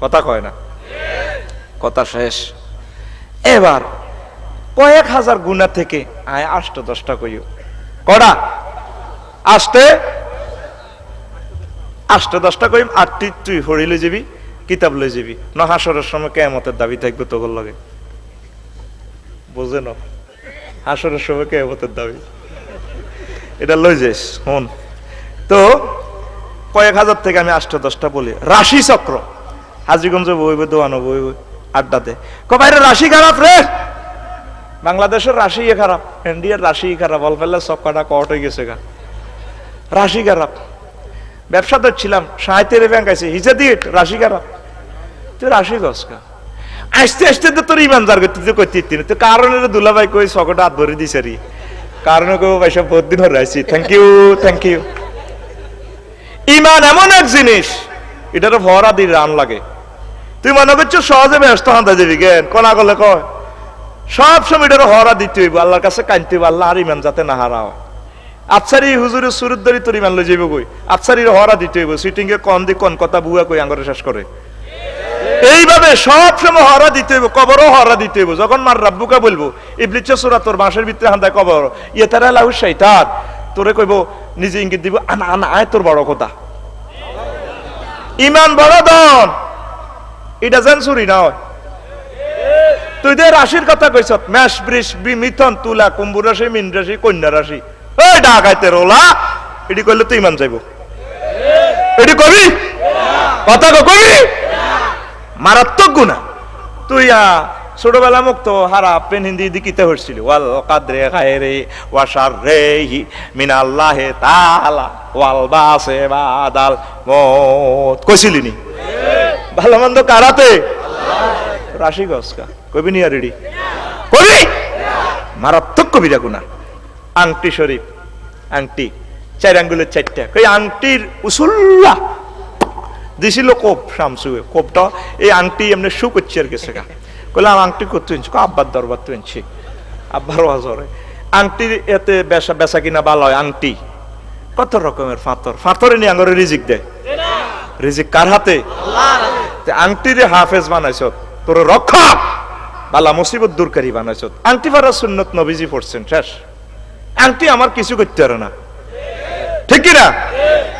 কথা কয় না কথা শেষ এবার কয়েক হাজার গুণা থেকে আয় 8-10টা কইও কড়া আসতে 8-10টা কইম 8টি তুই হরি লই যাবি কিতাব লই যাবি না হাসরের সময় কিয়ামতের দাবি থাকবে তোর লগে বুঝে না হাসরের সময় কিয়ামতের দাবি এটা লই যাইস হন তো কয়েক হাজার থেকে আমি 8-10টা বলি রাশি চক্র হাজিগঞ্জে বইবে দোয়ানো বইবে আড্ডাতে বাইরে রাশি খারাপ রে বাংলাদেশের রাশি খারাপ ইন্ডিয়ার রাশি খারাপ বল ফেললে সব কাটা কট হয়ে গেছে গা রাশি খারাপ ব্যবসা ধরছিলাম 70 ব্যাংক আছে হিসে দিয়ে রাশি খারাপ তুই রাশি গস কা আসতে আসতে তো তোর ইমান জার করতে করতে তো কারণের দুলাভাই কই সকটা হাত ধরে দিছে রি কারণে কই পয়সা বহুত দিন ধরে আছি থ্যাংক ইউ ইমান এমন এক জিনিস এটার ভরা দিয়ে রান লাগে তুই মনে করছো সহজে ব্যস্ত হাঁটা যাবি জ্ঞান কনা করলে কয় সব সময় এটার হরা দিতে হইব আল্লাহর কাছে কানতে হইব আল্লাহ আর ইমান যাতে না হারাও আফসারি হুজুরের সুরুদ্দারি তোর ইমান লই যাইব কই আফসারির হরা দিতে হইব সিটিং এ কন দি কোন কথা বুয়া কই আঙ্গরে শেষ করে এইভাবে সব সময় হরা দিতে হইব কবরও হরা দিতে হইব যখন মার রাব্বুকা বলবো ইবলিস সূরা তোর বাঁশের ভিতরে হান্দায় কবর ইতারা লাহু শয়তান তোরে কইব নিজে ইঙ্গিত দিব আনা আনা আয় তোর বড় কথা ইমান বড় দন এটা জান চুরি না হয় তুই যে রাশির কথা কইছ মেষ বৃষ মিথুন তুলা কুম্ভ রাশি মীন রাশি কন্যা রাশি ওই ডাকাইতে রোলা এটি কইলে তুই ইমান যাইব এটি কবি কথা কবি মারাত্মক গুনাহ তুই ছোটবেলা মুক্ত হারা পেন হিন্দি দিকিতে হচ্ছিল ওয়াল কাদরে খায়রে ওয়া শাররিহি মিনাল্লাহি তাআলা ওয়াল বাসে বাদাল মউত কইছিলি নি ভালো মন্দ কারাতে রাশি গসকা কবি নিয়া রেডি কবি মারাত্মক কবিরা গুনাহ আংটি শরীফ আংটি 4 আঙ্গুলের 4টা কই আংটির উসুল্লা দিছিল কোপ শামসুয়ে কোপটা এই আংটি এমনি শু করছে আর গেছে গা কইলাম আংটি করতে ইঞ্চি আব্বার দরবার তো ইঞ্চি আব্বার ওয়াজরে আংটির এতে বেসা বেসা কিনা ভালো হয় আংটি কত রকমের ফাতরে নিয়ে আঙ্গরে রিজিক দেয় রিজিক কার হাতে আংটিরে হাফেজ বানাইছ তোর রক্ষা বালা মুসিবত দূরকারী বানাইছ আংটি পারা সুন্নত নবীজি পড়ছেন শেষ আংটি আমার কিছু করতে পারে না ঠিক কিনা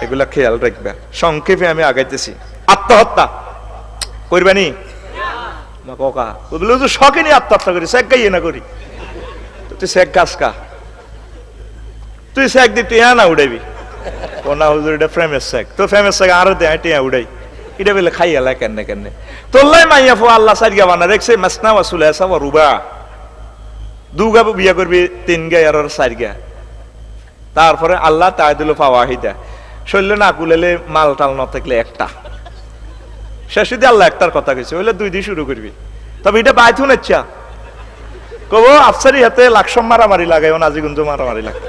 এগুলা খেয়াল রাখবে সংক্ষেপে আমি আগাইতেছি আত্মহত্যা করবানি না কোকা বলে তো শখে নিয়ে আত্মহত্যা করি শেখ গাইয়ে না করি তুই শেখ গাছ কা তুই শেখ দিতে না উড়াইবি ও না হুজুর এটা ফ্রেমের শেখ তো ফ্রেমের শেখ আরো দেয় টিয়া উড়াই এটা বলে খাইয়ালা কেন কেন তোল্লাই মাইয়া ফো আল্লাহ সাইডগা বানা রেখছে মাসনা ওয়াসুল এসা ওয়া রুবা দুগা বিয়া করবি 3 গা আর 4 গা তারপরে আল্লাহ তাই দিল ফাওয়াহিদা শৈল্য না কুলেলে মাল টাল না থাকলে একটা শেষে দিয়ে আল্লাহ একটার কথা কইছে হইলে 2 দিয়ে শুরু করবি তবে এটা বাইথুন ইচ্ছা কব আফসারি হাতে লাকসম মারামারি লাগাই ও নাজিগুঞ্জ মারামারি লাগে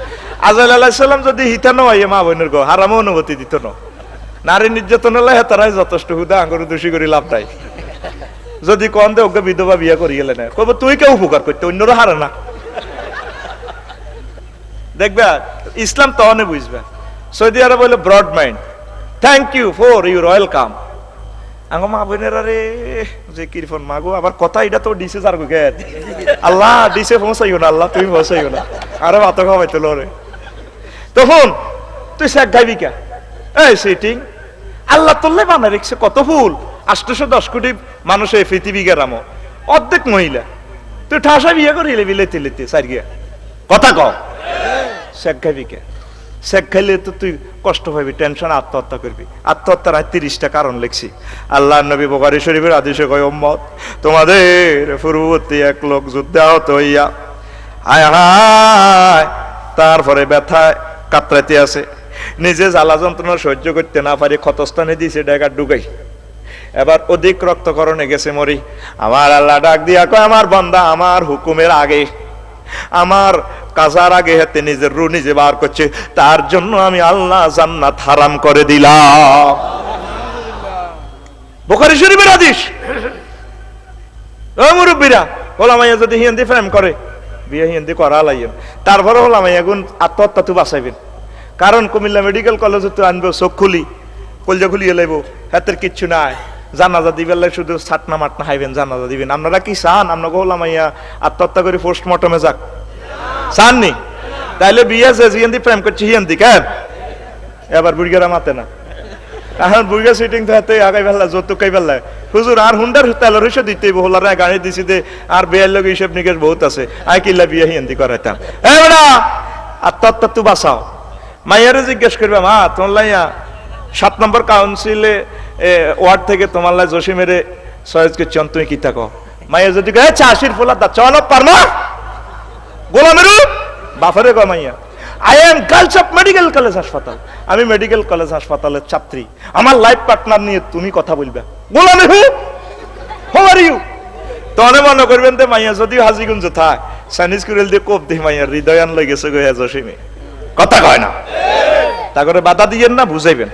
আজরাইল আলাইহিস সালাম যদি হিতানো হয় মা বোনের গো হারামও অনুমতি দিত না নারী নির্যাতন হলে হেতারাই যথেষ্ট হুদা আঙ্গুর দোষী করি লাভ নাই যদি কন দে ওকে বিধবা বিয়া করি গেলে না কব তুই কেউ উপকার করতে অন্যরা হারে না দেখবে ইসলাম তো অনেক বুঝবে সৌদি আরব বলে broad mind thank you for your welcome আঙ্গ মা বোনের আরে যে কিরফন মাগো আবার কথা এটা তো ডিসে যার গে আল্লাহ ডিসে পৌঁছাইও না আল্লাহ তুমি পৌঁছাইও না আরে ভাত খাওয়াইতে লরে তখন তুই শেখ গাইবি কে এই সিটিং আল্লাহ তোল্লে বানা রেখছে কত ফুল 810 কোটি মানুষ এই পৃথিবী গেরামো অর্ধেক মহিলা তুই ঠাসা বিয়ে করিলে বিলেতে লেতে সার গিয়া কথা কও শেখ গাইবি কে শেখ খাইলে তো তুই কষ্ট পাবি টেনশন আত্মহত্যা করবি আত্মহত্যার 30টা কারণ লিখছি আল্লাহ নবী বুখারী শরীফের হাদিসে কয় উম্মত তোমাদের পূর্ববর্তী এক লোক যুদ্ধে আহত হইয়া হায় হায় তারপরে ব্যথায় কাতরাতে আছে নিজে জ্বালা যন্ত্রণা সহ্য করতে না পারি ক্ষতস্থানে দিয়েছে ডেকা ঢুকাই এবার অধিক রক্তকরণে গেছে মরি, আমার আল্লাহ ডাক দিয়া কয় আমার বান্দা আমার হুকুমের আগে, আমার কাজার আগে হাতে নিজের রু নিজে বার করছে, তার জন্য আমি আল্লাহ জান্নাত হারাম করে দিলাম। বুখারী শরীফের হাদিস। ও মুরব্বীরা, ওলামাইয়া যদি হিন্দি প্রেম করে বিয়ে হিন্দি করা লাইয়েন, তারপরে ওলামাইয়া গুণ আত্মহত্যা তো বাঁচাইবেন। কারণ কুমিল্লা মেডিকেল কলেজে তো আনবো চোখ খুলি কলজা খুলিয়ে লাইব, হাতের কিচ্ছু নাই, জানাজা দিবেন শুধু ছাটনা মাটনা হাইবেন, জানাজা দিবেন। আপনারা কি চান আপনাকে ওলামাইয়া আত্মহত্যা করে পোস্টমর্টমে যাক? চাননি? তাইলে বিয়ে যে হিন্দি প্রেম করছি হিন্দি কেন? এবার বুড়িগারা মাতে না, এখন বুড়িগা সিটিং তো হাতে আগাই ফেললা যত কাই ফেললা হুজুর আর হুন্ডার তেলের হিসেবে দিতে হলার গাড়ি দিছি দে আর বিয়ের লোক হিসেব নিকেশ বহুত আছে, আই কিল্লা বিয়ে হিন্দি করাইতাম। এবার আত্মহত্যা তু বাঁচাও। মাইয়ারে জিজ্ঞেস করবে, মা তোমার লাইয়া 7 নম্বর কাউন্সিলে ওয়ার্ড থেকে তোমার লাই জসিমেরে সয়েজ করছেন, তুমি কি থাকো? মাইয়া যদি কে চাষির ফোলা দা চল পারমা গোলামেরু বাফারে গো মাইয়া, I am girls of medical college হাসপাতাল, আমি মেডিকেল কলেজ হাসপাতালের ছাত্রী, আমার লাইফ পার্টনার নিয়ে তুমি কথা বলবে। গোলামেরু হাউ আর ইউ? তনে মনে করবেন তো মাইয়া যদি হাজিগুঞ্জ থাক চাইনিজ কুরেল দিয়ে কোপ দিয়ে মাইয়ার হৃদয় আন লেগেছে গো জসিমে, কথা কয় না। তা করে বাধা দিয়েন না, বুঝাইবেন,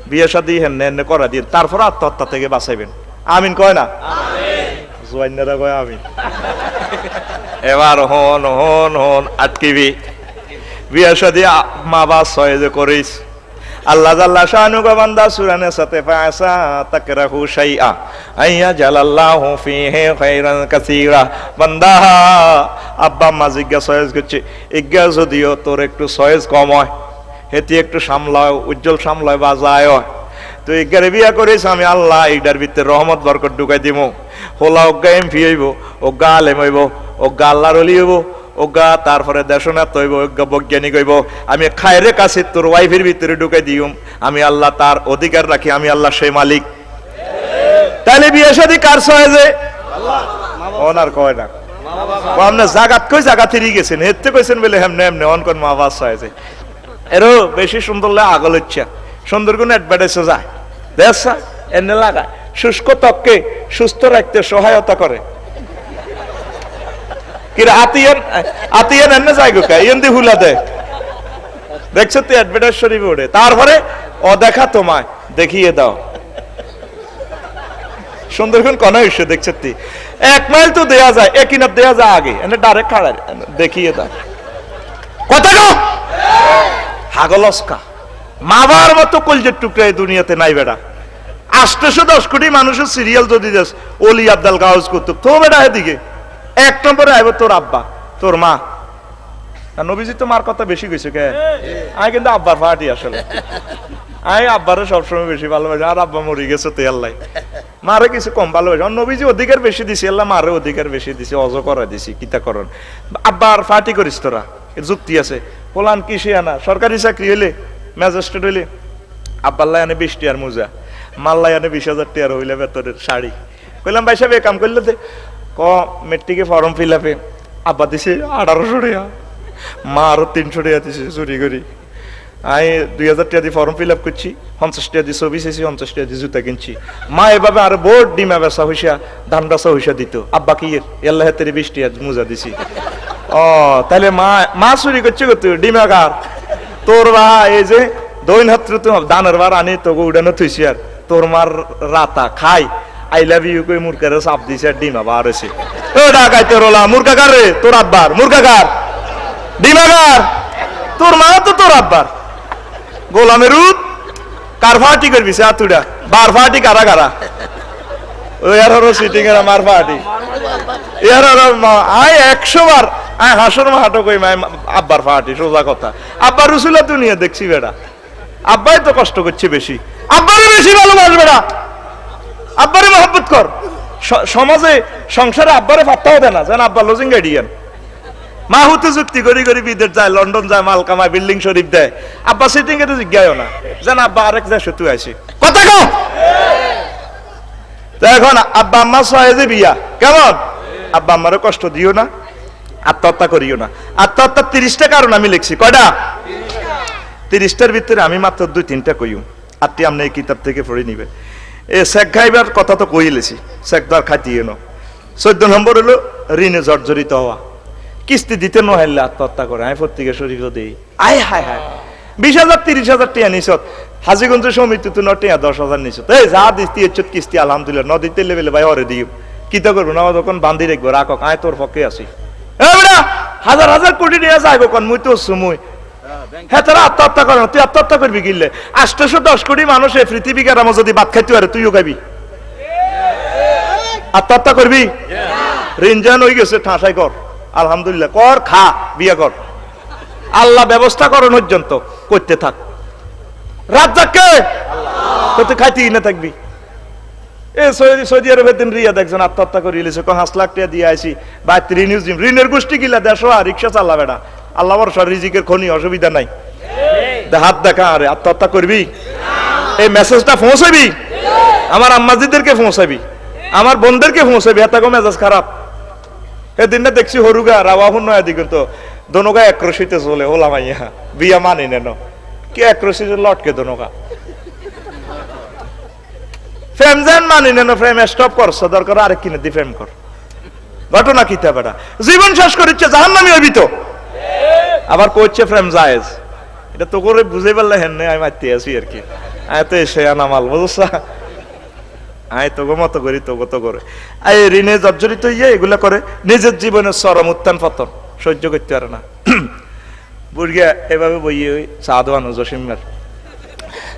বিয়ে শাদী হেন হেন করা দিয়ে তারপর আত্মহত্যা থেকে বাঁচাইবেন। আমিন কয় না? জোয়াইনারা কয় আমিন। এবার হন হন হন আটকিবি, বিয়ে শাদী মা বাবা সহজে করিস। আল্লাহ জাল্লা শানু গো বান্দা সূরা সাতে ফাসা তাকরাহু শাইআ আইয়া জালাল্লাহু ফিহি খায়রান কাসীরা। বান্দা আব্বা মা জিজ্ঞাসা সহজ করছে, ইজ্ঞা যদিও তোর একটু সহজ কম হয়, হেতি একটু সামলায় উজ্জ্বল সামলায় বা যায়, তুই ইজ্ঞারে বিয়া করিস, আমি আল্লাহ এইটার ভিতরে রহমত বরকত ঢুকাই দিব। হোলা অজ্ঞা এমপি হইব, অজ্ঞা আলেম হইব, অজ্ঞা আল্লাহর ওলি হইব, অজ্ঞা তারপরে দেশনাথ হইব, অজ্ঞা বৈজ্ঞানিক হইব। আমি খায়রে কাছে তোর ওয়াইফের ভিতরে ঢুকাই দিউম, আমি আল্লাহ তার অধিকার রাখি, আমি আল্লাহ সেই মালিক। তাহলে বিয়ে শাদী কার সহজে? ওনার কয় না, আপনি জাগাত কই জাগাত ফিরে গেছেন, হেতে কইছেন বলে হেমনে হেমনে অন কোন মা বাবা সহজে। এরও বেশি সুন্দর লাগে আগল ইচ্ছা, সুন্দর কোন অ্যাডভার্টাইজে যায় দেখছা এনে লাগায়, শুষ্ক ত্বককে সুস্থ রাখতে সহায়তা করে। কিরা আতিয়ান আতিয়ান এনে যায় গো কাই এন্দি হুলা দেয়, দেখছো তুই অ্যাডভার্টাইজ শরীফে ওঠে। তারপরে অদেখা তোমায় দেখিয়ে দাও, সুন্দরবন কোন ইস্যু দেখছো তুই 1 মাইল তো দেয়া যায়, একিনার দেয়া যায় আগে, এনে ডাইরেক্ট খাড়া দেখিয়ে দাও। কথা গো হাগলস্কা মাবার মতো কলজের টুকরা এই দুনিয়াতে নাই বেড়া। 810 কোটি মানুষের সিরিয়াল যদি দেশ অলি আব্দাল গাউজ করতো তো বেড়া, এদিকে 1 নম্বরে আইব তোর আব্বা তোর মা। নবীজি তো মার কথা বেশি কইছে কে, আমি কিন্তু আব্বার ফাটি আসলে, আমি আব্বারে সবসময় বেশি ভালোবাসি, আর আব্বা মরে গেছে তো আল্লাহ মারে কিছু কম ভালোবাসি। নবীজি অধিকার বেশি দিছি, আল্লাহ মারে অধিকার বেশি দিছি, অজ করা দিছি, কিতা করন আব্বার ফাটি করিস তোরা, যুক্তি আছে। পোলান কিসে আনা সরকারি চাকরি হইলে ম্যাজিস্ট্রেট হইলে আব্বাল্লাহ আনে 20 টিয়ার মোজা, মাল্লাই আনে 20,000 টিয়ার হইলে বেতনের শাড়ি। কইলাম ভাই সাহেব কাম করলে ক মেট্রিকে ফর্ম ফিল আপে আব্বা দিছে 1800 টাকা, মা আরো 300 টাকা দিছে চুরি করি। আমি 2000 টাকা দিয়ে ফর্ম ফিল আপ করছি, 50 টাকা দিয়ে ছবি চাইছি, 50 টাকা দিয়ে জুতা কিনছি। মা এভাবে আরো বোর্ড ডিমা বেচা হইসা ধান বেচা হইসা দিত। আব্বা কি আল্লাহ হাতে 20 টাকা মোজা দিছি। ও তাহলে মা চুরি করছে কত ডিমা কার তোর বা এই যে দৈন হাত্র তো দানের বার আনি তোকে উড়ানো থইছি, আর তোর মার রাতা খাই আই লাভ ইউ কই মুরকারে চাপ দিছে আর ডিমা বার হয়েছে। ও ডাকাই তোর ওলা মুরকা কার রে, তোর আব্বার মুরকা কার ডিমা কার, তোর মা তো তোর আব্বার। গোলামের রূপ কার ফাটি করবি সে আতুড়া বার ফাটি কারা কারা ওই আর সিটিং এর আমার ফাটি এর আই 100 বার আই হাসর মাহাটো কই মাই আব্বার ফাটি, সোজা কথা। আব্বার রসুলা দুনিয়া দেখছি বেড়া, আব্বাই তো কষ্ট করছে বেশি, আব্বারে বেশি ভালোবাস বেড়া, আব্বারে মহব্বত কর। সমাজে সংসারে আব্বারে পাত্তাও দেয় না, যেন আব্বা লজিং গাইডিয়ান। মা হুতে যুক্তি করি করি বিদেশ যায়, লন্ডন যায়, মাল কামায়, বিল্ডিং শরীফ দেয়, আব্বা সিটিং এ তো জিজ্ঞাসা না, যেন আব্বা আরেক দেশ তুই আইসি কথা কো। এখন আব্বা আম্মা সহেজে বিয়া কেমন, আব্বা আম্মারে কষ্ট দিও না, আত্মহত্যা করিও না। আত্মহত্যা 30টা কারণ আমি লিখছি, কয়টা? 30টার ভিতরে আমি মাত্র 2-3টা কইম, আটটি আপনি এই কিতাব থেকে পড়ে নিবে। এ শেখ খাইবার কথা তো কইলেছি, শেখ তো আর খাইতিয়ে ন। 14 নম্বর হলো ঋণে জর্জরিত হওয়া, কিস্তি দিতে নহাইলে আত্মহত্যা করে। আমি পত্রিকা শরীফ দিই, আয় হায় হায় 20,000 30,000 টিয়া নিছত, হাজিগঞ্জ সমিতি তো টিয়া 10,000 নিছত। এই যা দিস্তি এর কিস্তি আলহামদুলিল্লাহ ন দিতে লেবেলে ভাই অরে দিও কিতা করবো না, তখন বান্ধি রাখবো, রাখ আয় তোর পক্ষে আছি। হাজার হাজার কোটি নিয়ে যাইব কন মুই তো মুই হ্যাঁ তারা আত্মহত্যা করে না, তুই আত্মহত্যা করবি কিনলে? 810 কোটি মানুষ এই পৃথিবী কেরামো যদি ভাত খাইতে পারে তুইও খাবি, আত্মহত্যা করবি? ঋণ জান হয়ে গেছে, ঠাঁসাই কর, আলহামদুলিল্লাহ কর, খা, বিয়া কর, আল্লাহ ব্যবস্থা করণ পর্যন্ত করতে থাক। রাত যাকে তুই খাইতে না থাকবি। সৌদি আরবের দিন রিয়াদ একজন আত্মহত্যা করে লিছে, 5 লাখ টাকা দিয়ে আইসি বা ঋণের গোষ্ঠী গিলা দেশ রিক্সা চালা বেড়া, আল্লাহ বর্ষা রিজিকের খনি, অসুবিধা নাই, হাত দেখা। আরে আত্মহত্যা করবি? এই মেসেজটা পৌঁছাবি, আমার আম্মাজিদেরকে পৌঁছাবি, আমার বোনদেরকে পৌঁছাবি। এত মেজাজ খারাপ। এদিন না দেখছি হরুগা রাওয়াহুন নয় দিকে তো দোনোগা একরশিতে চলে, ওলা মাইয়া বিয়া মানি নেন কি একরশিতে লটকে দোনোগা ফ্রেম যেন মানি নেন, ফ্রেম স্টপ করছো, দরকার আরেক কিনে দি ফ্রেম কর। ঘটনা কিতা বেটা, জীবন শেষ করিচ্ছে, জাহান্নামী হইবি তো। আবার কইছে ফ্রেম জায়েজ, এটা তো করে বুঝে পারলে হেন আমি মারতে আছি আর কি। আয় তো এসে আনামাল বুঝছা, আয় তো মতো করি তো কত করে এই ঋণে জর্জরিত হইয়া এগুলা করে, নিজের জীবনের চরম উত্থান পতন সহ্য করতে পারে না। বুড়িয়া এভাবে বইয়ে ওই সাদওয়ানো জসিমের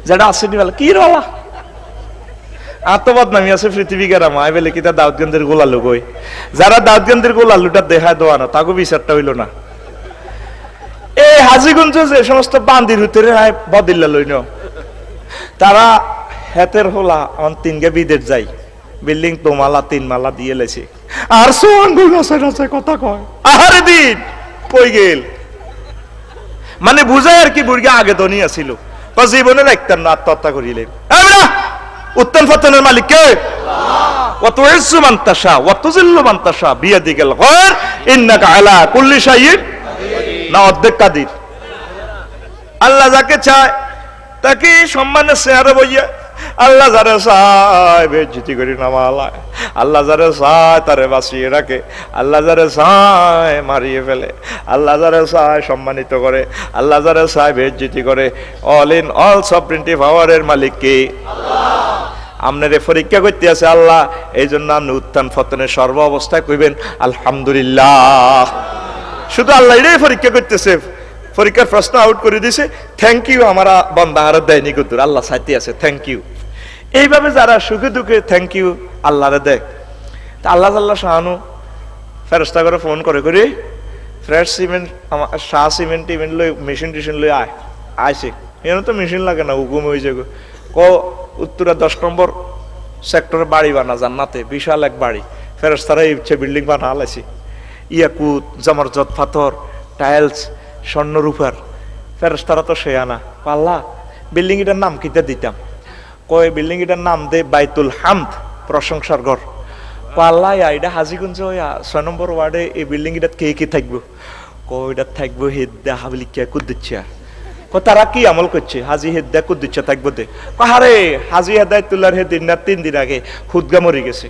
যেটা আসেনি বলে কি রলা আত্মবদনামি আছে পৃথিবী গেরাম আই বলে কি তা দাউদগঞ্জের গোলালু কই, যারা দাউদগঞ্জের গোলালুটা দেখায় দোয়ানো তাকে বিচারটা হইল না। এই হাজিগঞ্জ যে সমস্ত বান্দির ভিতরে বদিল্লা লইন, তারা হেতের হোলা আমার 3 গে বিদেশ যাই, বিল্ডিং 2 মালা 3 মালা দিয়ে লেছে, আর সোয়াঙ্গুল আছে কথা কয়, আহারে দিন কই গেল, মানে বুঝায় আর কি বুড়িয়া আগে ধনী আছিল, জীবনে রাখতেন না, আত্মহত্যা করিলেন। উত্তম পতনের মালিক কে? ওয়া তুইজ্জু মান তাশা ওয়া তুযিল্লু মান তাশা বিয়াদিকাল খায়র ইন্নাকা আলা কুল্লি শাইইন না অর্ধেক কাদির। আল্লাহ যাকে চায় তাকে সম্মানের চেহারা বইয়া, আল্লাহ যারে চায় বেজ্জতি করি নামালায়, আল্লাহ যারে চায় তারে বাঁচিয়ে রাখে, আল্লাহ যারে চায় মারিয়ে ফেলে, আল্লাহ যারে চায় সম্মানিত করে, আল্লাহ যারে চায় বেজ্জতি করে। অল ইন অল সভরেন্টি পাওয়ারের মালিক কে? আপনারে পরীক্ষা করতে আছে আল্লাহ, এই জন্য আপনি উত্থান পতনের সর্ব অবস্থায় কইবেন আলহামদুলিল্লাহ। শুধু আল্লাহ এটাই পরীক্ষা করতেছে, পরীক্ষার প্রশ্ন আউট করে দিছে, থ্যাংক ইউ আমার বান্দা আর দেয়নি কুতুর, আল্লাহ সাথে আছে, থ্যাংক ইউ। এইভাবে যারা সুখে দুঃখে থ্যাংক ইউ আল্লাহরে দেয়, তা আল্লাহ আল্লাহ শাহানু ফেরস্তা করে ফোন করে ফ্রেশ সিমেন্ট আমার শাহ সিমেন্ট টিমেন্ট লই মেশিন টিশিন লই আইসে, এনে তো মেশিন লাগে না, হুকুম হয়ে যাবে। উত্তরা 10 নম্বর সেক্টরে বাড়ি বানা জান্নাতে, বিশাল এক বাড়ি, ফেরস্তারা ইচ্ছে বিল্ডিং বানা আলাইছে, ইয়াকুত জমরজত পাথর টাইলস স্বর্ণ রূপার। ফেরস্তারা তো সে আনা, আল্লাহ বিল্ডিং এটার নাম কিতা দিতাম? কয় বিল্ডিং এটার নাম দে বাইতুল হামদ, প্রশংসার ঘর। আল্লাহ এটা হাজিগঞ্জ 6 নম্বর ওয়ার্ডে এই বিল্ডিং এটাত কে কে থাকবো? কয়টা থাকবো হেদ্দা হাবলিকা কুদ্দুচ্ছা। তারা কি আমল করছে? হাজি হেদ্দা কুদ্দুচ্ছা থাকবো দে। কাহারে হাজি হেদায়তুল্লাহর হে 3 দিন আগে খুদগা মরে গেছে,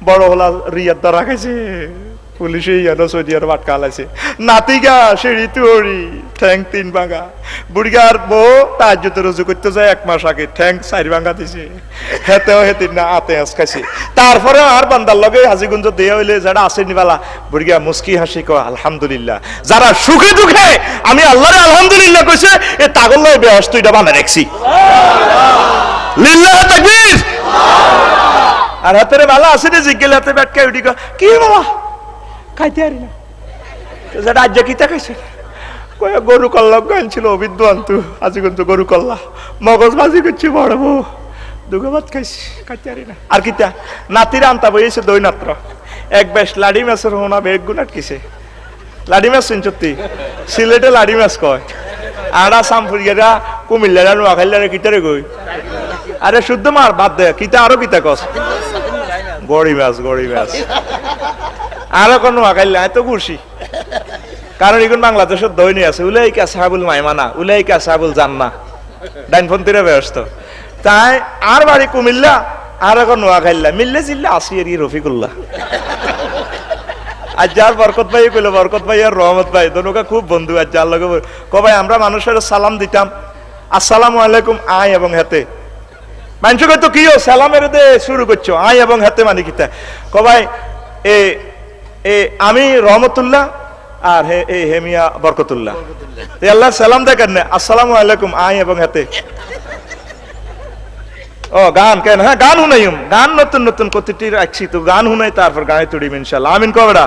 বড় হলা রিয়াদ ধরা খাইছে, পুলিশে ইয়ানো সৌদি আরব আটকা লাইছে, নাতিগা সিঁড়ি তুড়ি ঠ্যাং 3 ভাঙা, বুড়িগার বউ তাহাজ্জুদ রুজু করতে যায় 1 মাস আগে ঠ্যাং 4 ভাঙা দিছে, হেতেও হে 3 না আতে আস খাইছে। তারপরে আর বান্দার লগে হাজিগঞ্জ দেয়া হইলে যারা আসে নিবালা বুড়িগা মুস্কি হাসি কয় আলহামদুলিল্লাহ। যারা সুখে দুঃখে আমি আল্লাহরে আলহামদুলিল্লাহ কইছে, এ তাগল লয় বেহস্ত এটা বানায় রাখছি, লিল্লাহ তাকবীর। আর হাতের বালা আছে রে জিগেল হাতে ব্যাটকা উঠি কি বাবা খাইতে পারি না, যেটা আজ কিতা খাইছে? কয়ে গরু কল্লা গাইছিল অবিদ্য আনতু, আজি কিন্তু গরু কল্লা মগজ ভাজি করছি, বড় বউ দুগো ভাত খাইছি, খাইতে পারি না। আর কিতা নাতিরা আনতা বইছে দই নাত্র এক বেশ লাডি মাছের হোনা বেগ গুনাট কিছে, লাডি মাছ চিনছতি সিলেটে লাডি মাছ কয়, আড়া সামফুরিয়ারা কুমিল্লারা নোয়াখাইলারে কিতারে কই, আরে শুদ্ধ মার বাদ দে, কিতা আরো কিতা কস? গড়ি মাছ, গড়ি মাছ। আরো কোনো আগাইলে আয় তো খুশি, কারণ এখন বাংলাদেশের দৈনিক আছে উলাইকা সাহাবুল মাইমানা, উলাইকা সাহাবুল জান্নাহ, ডাইনপন্থীরা ব্যস্ত। তাই আর বাড়ি কুমিল্লা, আর এখন নোয়া খাইলা মিললে চিল্লে আসি এর রফিকুল্লাহ আজ যার বরকত ভাই কইলো বরকত ভাই আর রহমত ভাই দোনোকা খুব বন্ধু আজ যার লগে ভাই আমরা মানুষের সালাম দিতাম আসসালামু আলাইকুম আয় এবং হাতে মানুষ কইতো কিও সালামের দে শুরু করছো আয় এবং হাতে মানে কিতা ভাই এ আমি রহমতুল্লাহ আর হেমিয়া বরকতুল্লাহ আল্লাহ সালাম দেখেন না আসসালামু আলাইকুম আয় এবং হাতে ও গান কেন হ্যাঁ গান শুনাইম গান নতুন নতুন প্রতিটি রাখছি তো গান শুনাই তারপর গায়ে তুড়িম ইনশাল্লাহ আমিন কবেডা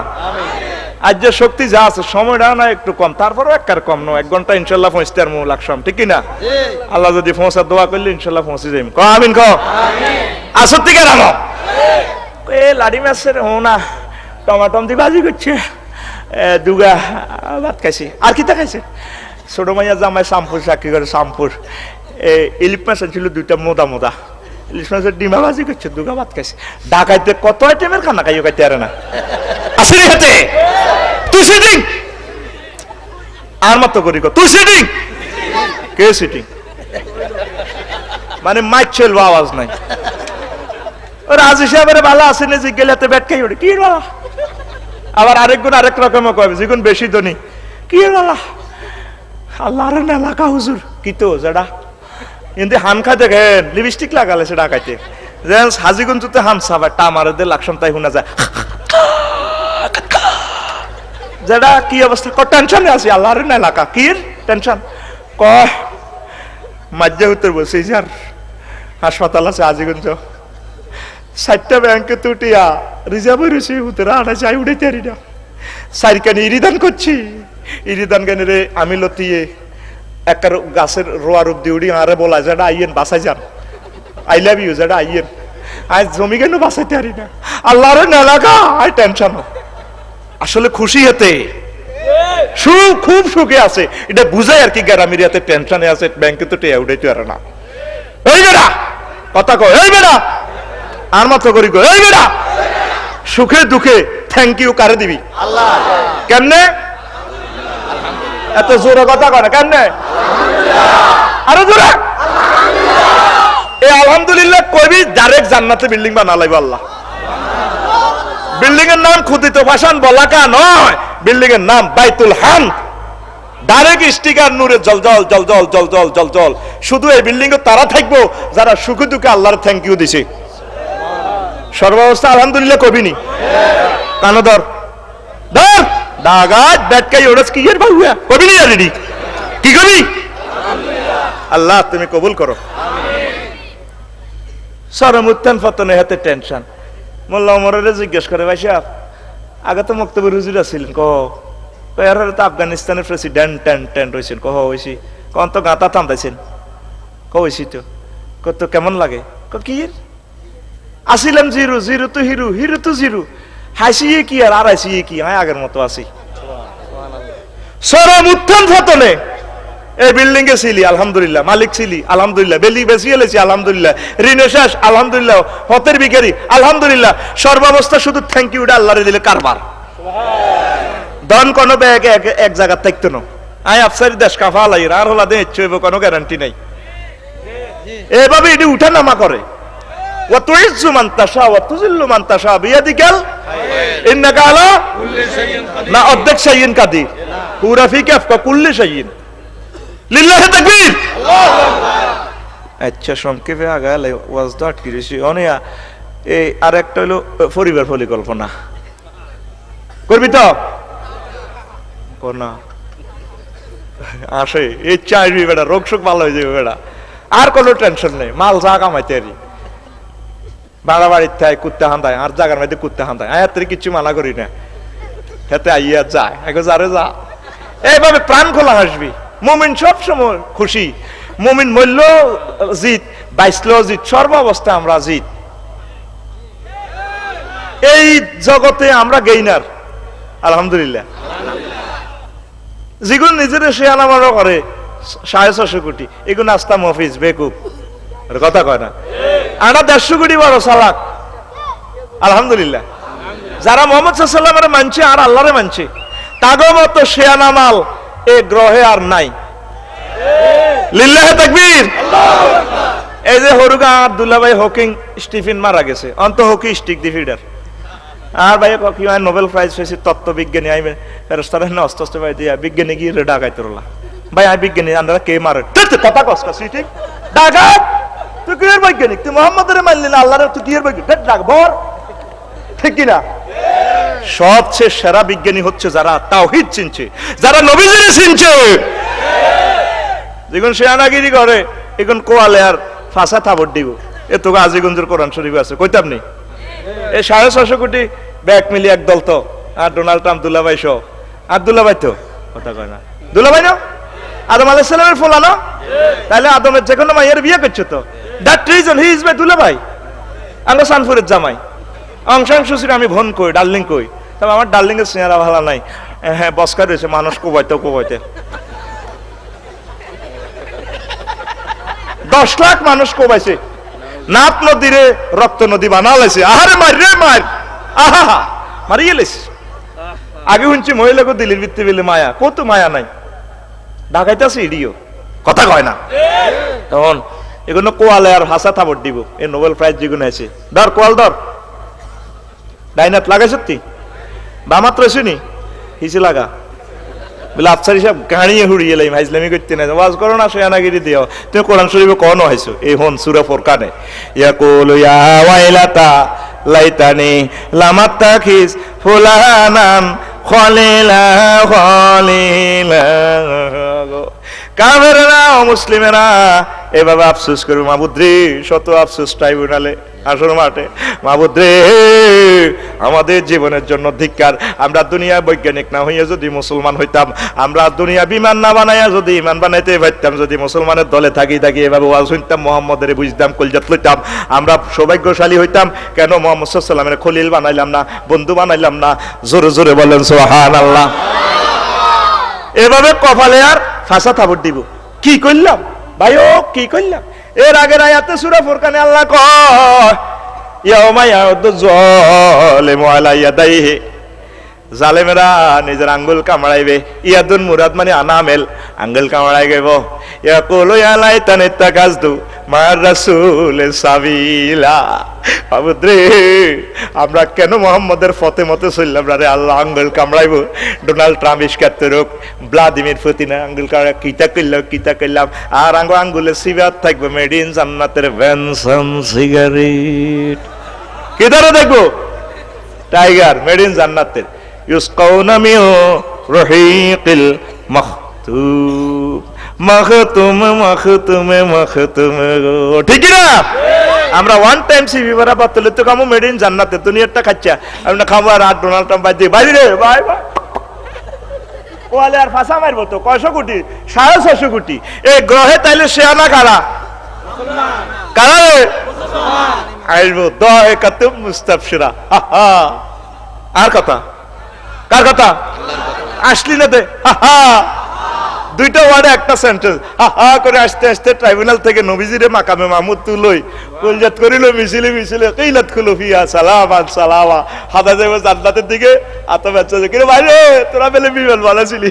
আজ যে শক্তি যা আছে সময়টা না একটু কম তারপরও একবার কম নো 1 ঘন্টা ইনশাল্লাহ পৌঁছতে আর মু লাগছাম ঠিক কিনা আল্লাহ যদি পৌঁছা দোয়া করলে ইনশাল্লাহ পৌঁছে যাইম ক আমিন ক আসত্তি কে রানো এ লাড়ি মাছের ও না টমাটম দিয়ে ভাজি করছে দুগা ভাত খাইছি আর কিতা খাইছে ছোট মাইয়া জামাই শামপুর চাকরি করে শামপুর ইলিশ মাছ ছিল 2টা মোদা মোদা ইলিশ মাছের ডিমা ভাজি করছে দুগা ভাত খাইছে ঢাকাইতে কত আইটেমের খানা খাইও খাইতে আরে না আসলে হাতে তুই সিটিং আর মত করি তুই সিটিং কে সিটিং মানে মাইক চলবো আওয়াজ নাই ও রাজি সাহেবের ভালো আছে না জিজ্ঞেলাতে ব্যাট খাই ওঠে কি বালা আবার আরেকগুণ আরেক রকমও কবে যেগুন বেশি ধনী কি বালা আল্লাহর না লাগা হুজুর কি তো যেটা কিন্তু হান খা দেখেন লিপস্টিক লাগালে সেটা খাইতে যেন হাজিগুন জুতে হান সাবা টামারদের লাকসাম তাই শোনা যায় যেটা কি অবস্থা ক টেনশনে আছি আল্লাহর না লাগা কি টেনশন ক মাজ্জা উত্তর বলছি যার হাসপাতাল আছে আজিগঞ্জ 60টা ব্যাংকে তুটিয়া রিজার্ভ রয়েছে উতরা আনা চাই উড়াইতে পারি না সারিকানি ইরিদান করছি ইরিদান গানে রে আমি লতিয়ে একার গাছের রোয়া রূপ দিয়ে উড়ি আরে বলা যেটা আইয়েন বাসাই যান আই লাভ ইউ যেটা আইয়েন আজ জমি কেন বাসাইতে পারি না আল্লাহর না লাগা আই টেনশন আসলে খুশি হতে সুখ খুব সুখে আছে এটা বুঝাই আর কি গ্রামের ইয়াতে টেনশনে আছে ব্যাংকে তো টেয়া উড়াইতে পারে না এই বেটা কথা কয় এই বেটা আর মাত্র করি গো এই বেটা সুখে দুঃখে থ্যাংক ইউ কারে দিবি আল্লাহ কেমনে এত জোরে কথা কয় না কেমনে আরে জোরে এই আলহামদুলিল্লাহ কবি ডাইরেক্ট জান্নাতে বিল্ডিং বানা লাইব আল্লাহ বিল্ডিং এর নাম খুদিত ভাষান বলাকা নয় বিল্ডিং এর নাম বাইতুল হামদ ডাইরেক্ট স্টিকার নূরে জল জল জল জল জল জল জল জল শুধু এই বিল্ডিং এ তারা থাকবো যারা সুখে দুঃখে আল্লাহর থ্যাংক ইউ দিছে সর্বাবস্থা আলহামদুলিল্লাহ কবিনি কানো ধর ধর ডাগাত ব্যাটকাই ওড়স কি এর বাহুয়া কবিনি রেডি কি কবি আল্লাহ তুমি কবুল করো সরম উত্থান পতনে হাতে টেনশন মোল্লা ওমরের জিজ্ঞেস করে ভাই সাহেব আগে তো মুক্তবর হুজুর আছিলেন কয়ার তো আফগানিস্তানের প্রেসিডেন্ট টেন রয়েছেন কহ হয়েছি কন তো গাঁতা থামতাইছেন কইছি তো কত কেমন লাগে কি আসিলাম জিরো জিরো তো হিরো হিরো তো জিরো হাসি কি আর হাসি কি হ্যাঁ আগের মতো আছি সরম উত্থান পতনে এই বিল্ডিং এ ছিলি আলহামদুলিল্লাহ মালিক ছিলি আলহামদুলিল্লাহ বেলি বেশি এলেছি আলহামদুলিল্লাহ ঋণে শেষ আলহামদুলিল্লাহ হতের বিকারি আলহামদুলিল্লাহ সর্বাবস্থা শুধু থ্যাংক ইউটা আল্লাহরে দিলে কারবার ধন কোনো ব্যাগ এক জায়গা থাকতো না আই আফসারি দেশ কাফা লাই আর হলা দে ইচ্ছব কোনো গ্যারান্টি নাই এভাবে এটি উঠা নামা করে ওয়া তুইজ্জু মান তাশা ওয়া তুযিল্লু মান তাশা বিয়াদিকাল ইন্নাকা আলা কুল্লি শাইইন কাদির না অর্ধেক শাইইন কাদির পুরা ফি কাফকা কুল্লি শাইইন লিল্লাহি তাকবীর আল্লাহু আকবার আচ্ছা সংক্ষেপে আগালে ওয়াজটা আটকিরেছি অনিয়া এই আরেকটা হলো পরিবার পরিকল্পনা করবি তো কোনা আসে এই চাইবি বেটা রোগ শোক ভালো হয়ে যাবে বেটা আর কোনো টেনশন নেই মাল যা কামাইতে আরি বাড়া বাড়ির থাই কুত্তে হান্দায় আর জায়গার মধ্যে কুত্তে হান্দায় আয়ার থেকে কিচ্ছু মানা করি না হেতে আইয়া যায় আগে যারে যা এইভাবে প্রাণ খোলা হাসবি মুমিন সব সময় খুশি মুমিন মূল্য জিত বাইসল জিত সর্বাবস্থা আমরা জিত এই জগতে আমরা গেইনার আলহামদুলিল্লাহ যেগুলো নিজের সে আনামারও করে 650 কোটি এগুলো নাস্তা মফিজ বেকুব কথা কয় না আনা 150 কোটি বড় সালাক আলহামদুলিল্লাহ যারা মোহাম্মদ সাল্লাল্লাহু মানছে আর আল্লাহরে মানছে তাগো মতো সে আনামাল এই গ্রহে আর নাই লিল্লাহি তাকবীর আল্লাহু আকবার এই যে হরুগা আব্দুল্লাহ ভাই হকিং স্টিফেন মারা গেছে অন্ত হকি স্টিক দি ফিডার আর ভাই কি হয় নোবেল প্রাইজ পেয়েছি তত্ত্ব বিজ্ঞানী আইবে ফেরস্তারা না অস্ত অস্ত ভাই দিয়া বিজ্ঞানী কি ডাকাই তোরলা ভাই আই বিজ্ঞানী আমরা কে মারে কথা কসকা সুই ঠিক ডাকাত তুই কি এর বৈজ্ঞানিক তুই মোহাম্মদের মানলি না আল্লাহর তুই কি এর বৈজ্ঞানিক ডাক বর ঠিক কি না সবচেয়ে সেরা বিজ্ঞানী হচ্ছে যারা তাওহীদ চিনছে যারা নবীজিরে চিনছে যেগুন শেয়ানাগিরি করে এখন কোয়ালে আর ফাঁসা থাবর দিব এত আজিগঞ্জের কোরআন শরীফ আছে কইতাম নি এই 650 কোটি ব্যাক মিলি এক দল তো আর ডোনাল্ড ট্রাম্প দুলাভাই সহ আর দুলাভাই তো কথা কয় না দুলাভাই না আদম আলাইহিস সালামের ফলা না তাহলে আদমের যে কোনো মাইয়ের বিয়ে করছে তো that reason he is my দুলাভাই আমরা সানপুরের জামাই অংশাংশ আমি ভন কই ডার্লিং কই তবে আমার ডার্লিং এর চেহারা ভালো নাই হ্যাঁ বস্কার রয়েছে মানুষ কোবাইতে 10 লাখ মানুষ কোবাইছে নাপ নদীরে রক্ত নদী বানালাইছে আহারে মার রে মার আহা মারিয়ে লেছে আগে শুনছি মহিলাকে দিল্লির ভিত্তি বেলে মায়া কত মায়া নাই ঢাকাইতে আছে ইডিও কথা কয় না তখন এগুলো কোয়ালে আর হাসা থাবর দিব এই নোবেল প্রাইজ যেগুলো আছে ধর কোয়াল ধর ডাইনাত লাগাই সত্যি বা মাত্র শুনি হিসে লাগা বলে আফসার হিসাব গাড়িয়ে হুড়িয়ে লাইম হাইজলামি করতে না ওয়াজ করো না শেয়ানাগিরি দিও তুমি কোরআন শরীফে কোন হইছো এই হন সূরা ফুরকানে ইয়াকুলু ইয়া ওয়াইলাতা লাইতানি লামাত্তাখিজ ফুলানান খলিলা খলিলা কাফেররা ও মুসলিমেরা এভাবে আফসোস করবে মাবুদ রে শত আফসোস ট্রাইব্যুনালে আসর মাঠে মাবুদ রে আমাদের জীবনের জন্য ধিক্কার আমরা দুনিয়া বৈজ্ঞানিক না হইয়া যদি মুসলমান হইতাম আমরা দুনিয়া বিমান না বানাইয়া যদি ইমান বানাইতে পারতাম যদি মুসলমানের দলে থাকি এভাবে ওয়াজ শুনতাম মোহাম্মদের বুঝতাম কলজাত লইতাম আমরা সৌভাগ্যশালী হইতাম কেন মোহাম্মদ সাল্লাল্লাহু আলাইহি ওয়াসাল্লামের খলিল বানাইলাম না বন্ধু বানাইলাম না জোরে জোরে বলেন সুবহানাল্লাহ এভাবে কপালে আর ফাঁসা থাবর দিব কি করলাম ভাই ও কি করলাম এর আগের আয়াতে সূরা ফুরকানে আল্লাহ কয় ইয়াউমা ইয়াউদু যালিমু আলা ইয়াদাইহি জালেমেরা নিজের আঙ্গুল কামড়াইবে ইয়াদুন মুরাদ মানে আনামেল আঙ্গুল কামড়াই গেব ইয়াকুলু ইয়া লাইতানি তাকাজদু মার রাসূল সাবিলা বাবুদ্রে আমরা কেন মোহাম্মদের ফতে মতে চললাম রে আল্লাহ আঙ্গুল কামড়াইব ডোনাল্ড ট্রাম্প ইস্কাতে রোক ভ্লাদিমির পুতিন আঙ্গুল কামড়া কিতা কইলাম আর আঙ্গুলে সিগারেট থাকবে মেড ইন জান্নাতের ভেনসন সিগারেট কিদারে দেখবো টাইগার মেড ইন জান্নাতের ইউসকাউনা মিন রহিকিল মাখতুম মাখতুম মাখতুম মাখতুম ঠিক না আমরা ওয়ান টাইম সিভি ভরা পাতলে তো কামো মেড ইন জান্নাতে দুনিয়াটা খাচ্ছা আমি না খাবো আর ডোনাল্ড ট্রাম্প বাইরে রে বাই বাই ওয়ালে আর ফাঁসা মারবো তো 600 কোটি 650 কোটি এই গ্রহে তাইলে শেয়ানা কারা কারা রে আইবো দয়ে কাতুম মুস্তাবশিরা আর কথা কার কথা আসলি না দে দুইটা ওয়ার্ডে একটা সেন্টেন্স করে আসতে আসতে ট্রাইব্যুনাল থেকে নবীজিরে মাকামে মাহমুদ তুলই কুলজাত করিল মিছিলে কিলাত খুলু ফিয়া সালামান সালামা হাদা যাবে জান্নাতের দিকে আত বাচ্চা যে কিরে ভাই রে তোরা বেলে বিবেল বানাছিলি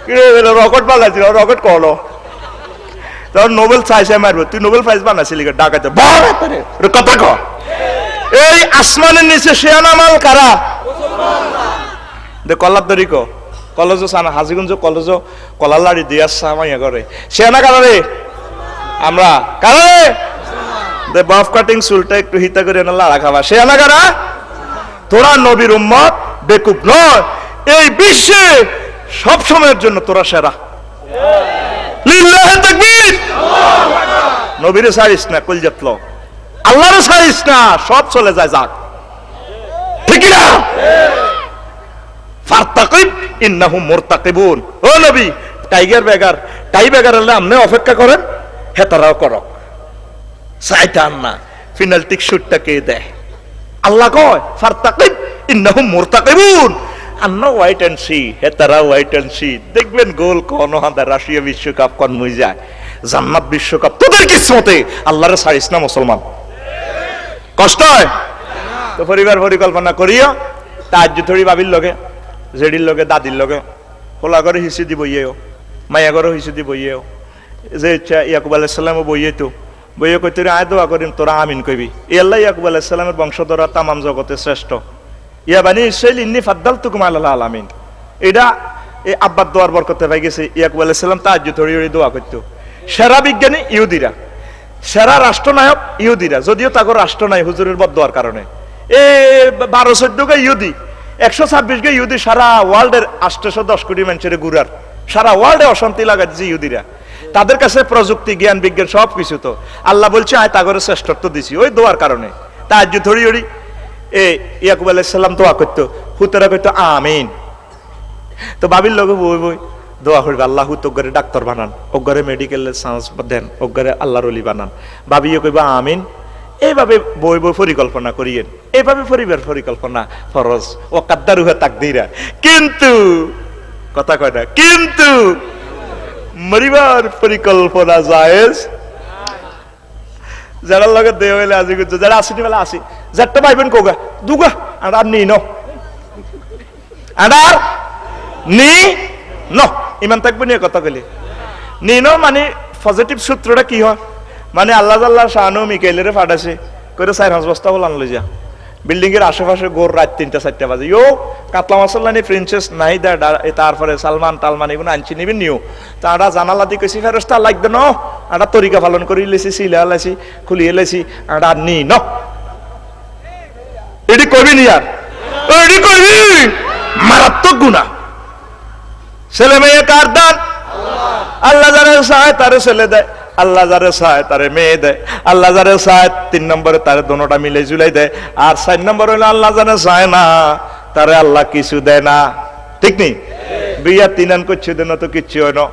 কিরে বেলে রকেট বানাছিলি রকেট করলো তোর নোবেল চাইছে মারবো তুই নোবেল প্রাইজ বানাছিলি ডাকাতে বড় কথা কর এই আসমানের নিচে শেয়ানা মাল কারা দে কলার দরি কো কলেজ সানা হাজিগঞ্জ কলেজ কলার লাড়ি দিয়া সামাইয়া করে শেয়ানা কারা রে আমরা কারা রে দে বাফ কাটিং চুলটা একটু হিতা করে না লাড়া খাবা শেয়ানা কারা তোরা নবীর উম্মত বেকুব নয় এই বিশ্বে সব সময়ের জন্য তোরা সেরা লিল্লাহি তাকবীর নবীরে ছাড়িস না কলজাত ল আল্লাহরে ছাড়িস না সব চলে যায় যাক ঠিক না ফারতাকিব ইন্নাহুম মুরতাকিবুন ও নবী টাইগার বেগার আল্লাহ আপনি অপেক্ষা করেন হে তারাও করো শয়তান না পেনাল্টি শুটটা কে দেয় আল্লাহ কয় ফারতাকিব ইন্নাহুম মুরতাকিবুন আন্না ওয়াইট এন্ড সি হে তারা ওয়াইট এন্ড সি দেখবেন গোল কোন হাদা রাশিয়া বিশ্বকাপ কোন মুই যায় জান্নাত বিশ্বকাপ তোদের কিসমতে আল্লাহরে ছাড়িস না মুসলমান কষ্ট হয় তো পরিবার পরিকল্পনা করিও তাহাজ্জুদ থড়ি বাবির লগে জেডির লগে দাদির লগে খোলা করে হিসি দি বইয়েও মায়া করে হিসি দি বইয়েও যে ইচ্ছা ইয়াকুব আলাইহিস সালামও বইয়ে তো বইয়ে কই তোরে আয় দোয়া করিম তোরা আমিন কইবি এ আল্লাহ ইয়াকুব আলাইহিস সালামের বংশধররা তামাম জগতে শ্রেষ্ঠ ইয়া বানি ইসরাইল ইন্নী ফাদ্দালতুকুম আলাল আলামিন এটা এই আব্বার দোয়ার বরকতে পাই গেছে ইয়াকুব আলাইহিস সালাম তাহাজ্জুদ ধরে দোয়া করতো সেরা বিজ্ঞানী ইহুদিরা সেরা রাষ্ট্রনায়ক ইহুদিরা যদিও তাগো রাষ্ট্র নাই হুজুরের বদদোয়ার কারণে এ 12-14 গে ইহুদি 126 গে ইহুদি সারা ওয়ার্ল্ডের 810 কোটি মানুষের গুরার সারা ওয়ার্ল্ডে অশান্তি লাগা দিছে ইহুদিরা তাদের কাছে প্রযুক্তি জ্ঞান বিজ্ঞান সব কিছু তো আল্লাহ বলছে আয় তাগরে শ্রেষ্ঠত্ব দিছি ওই দোয়ার কারণে তাহাজ্জুদ ধরি এ ইয়াকুব আলাইহিস সালাম দোয়া করতো হুতেরা কইতো আমিন তো বাবির লগে বই বই দোয়া করবে আল্লাহ তোগরে ডাক্তার বানান ওগরে মেডিকেলের চান্স দেন ওগরে আল্লাহর ওলি বানান বাবিও কইবা আমিন এইভাবে বই বই পরিকল্পনা করিয়েন এইভাবে পরিবার পরিকল্পনা ফরজ ও কাদ্দারুহা তাকদীরা কিন্তু কথা কয় না কিন্তু মরিবার পরিকল্পনা জায়েজ যারা লগে দে হইলে আজি গুজ যারা আসিনি বেলা আসি যারটা ভাইবেন কোগা দুগা আর নি নো আর নি নো ইমান থাকবে নিয়ে কথা কইলে নি নো মানে পজিটিভ সূত্রটা কি হয় মানে আল্লাহ আল্লাহ শাহানু মিকাইলের ফাটাছে করে 4-5 বস্তা বল আনলো যা বিল্ডিং এর আশেপাশে গোর রাত 3-4 বাজে ইয়ো কাতলা মাসাল্লা নি প্রিন্সেস নাই দা তারপরে সালমান টালমান এগুলো আনছি নিবেন নিও তারা জানালা দি কইছি ফেরেশতা লাগবে ন আটা তরিকা পালন করি লেছি সিলা লাইছি খুলিয়ে লেছি আটা নি ন এডি কইবি নি আর এডি কইবি মারাত্মক গুনাহ ছেলে মেয়ে কার দান আল্লাহ যারে চায় তারে ছেলে দেয় আল্লাহ যারে চায় তারে মেয়ে দেয় আল্লাহ যারে চায় 3 নম্বরে তারে দোনোটা মিলে জুলাই দেয় আর 4 নম্বর হইলো আল্লাহ যারে চায় না তারে আল্লাহ কিছু দেয় না ঠিক নি বিয়া 3 আন করছে দেন তো কিচ্ছু হয় না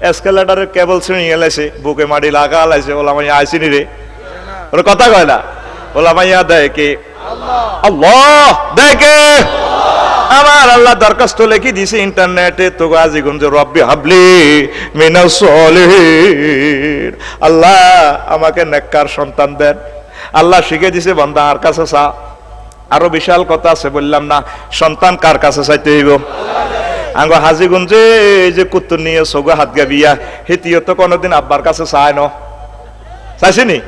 এসকেলেটরে কেবল ছিঁড়ে গেলেছে বুকে মাটি লাগা লাইছে ওলা মাইয়া আইছিনি রে ওর কথা কয় না ওলা মাইয়া দেয় কে আল্লাহ দেয় কে আমার আল্লাহ দরখাস্ত লিখি দিছে ইন্টারনেটে তো আজিগঞ্জ রব্বি হাবলি মিনাস সলিহিন আল্লাহ আমাকে নেককার সন্তান দেন আল্লাহ শিখে দিছে বান্দা আর কাছে চা আরো বিশাল কথা আছে বললাম না সন্তান কার কাছে চাইতে হইব আঙ্গ হাজিগঞ্জে এই যে কুত্তুর নিয়ে সগা হাত গাবিয়া হেতিও তো কোনোদিন আব্বার কাছে চায় ন চাইছিনি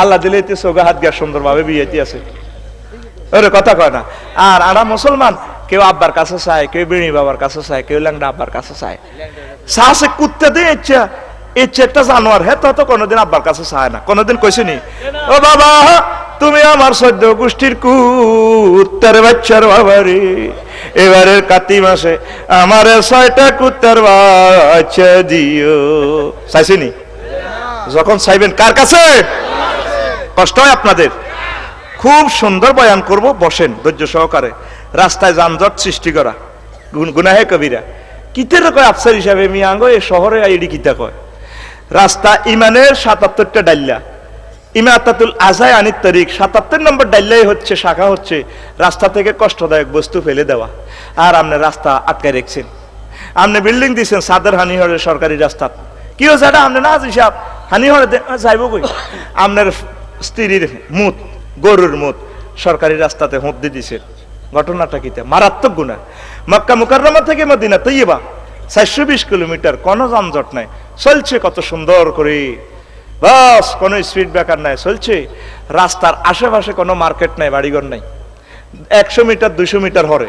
আল্লাহ দিলে এতে সগা হাত গিয়া সুন্দরভাবে বিয়েতে আছে ওরে কথা কয় না আর আমরা মুসলমান কেউ আব্বার কাছে চায় কেউ বিড়ি বাবার কাছে চায় কেউ ল্যাংড়া আব্বার কাছে চায় সাহসে কুত্তে দিয়ে ইচ্ছা একটা জানোয়ার হ্যাঁ তো কোনোদিন আব্বার কাছে চায় না কোনোদিন কইছিনি ও বাবা তুমি আমার 14 গোষ্ঠীর কুত্তার বাচ্চার বাবারে এবারের কাতি মাসে আমার 6টা কুত্তার বাচ্চা দিও চাইছিনি যখন চাইবেন কার কাছে কষ্ট হয় আপনাদের খুব সুন্দর বয়ান করব বসেন ধৈর্য সহকারে রাস্তায় যানজট সৃষ্টি করা গুনাহে কবিরা কিতের কয় আফসার হিসাবে মিয়াঙ্গ এই শহরে আইডি কিতা কয় রাস্তা ইমানের 77টা ডাল্লা ইমাতাতুল আজাই আনিত তারিখ 77 নম্বর ডাল্লাই হচ্ছে শাখা হচ্ছে রাস্তা থেকে কষ্টদায়ক বস্তু ফেলে দেওয়া আর আপনি রাস্তা আটকায় রেখেছেন আপনি বিল্ডিং দিয়েছেন সাদের হানিহরের সরকারি রাস্তা কি হচ্ছে এটা আপনি না হিসাব হানিহরে যাইব কই আপনার স্ত্রীর মুত গরুর মুত সরকারি রাস্তাতে হুঁত দিয়ে দিয়েছেন ঘটনাটা কিতে মারাত্মক গুনাহ মক্কা মুকাররমা থেকে মদিনা তৈয়বা 420 কিলোমিটার কোনো যানজট নাই চলছে কত সুন্দর করে বাস কোনো স্পিড ব্রেকার নাই চলছে রাস্তার আশেপাশে কোনো মার্কেট নাই বাড়িঘর নাই 100 মিটার 200 মিটার হরে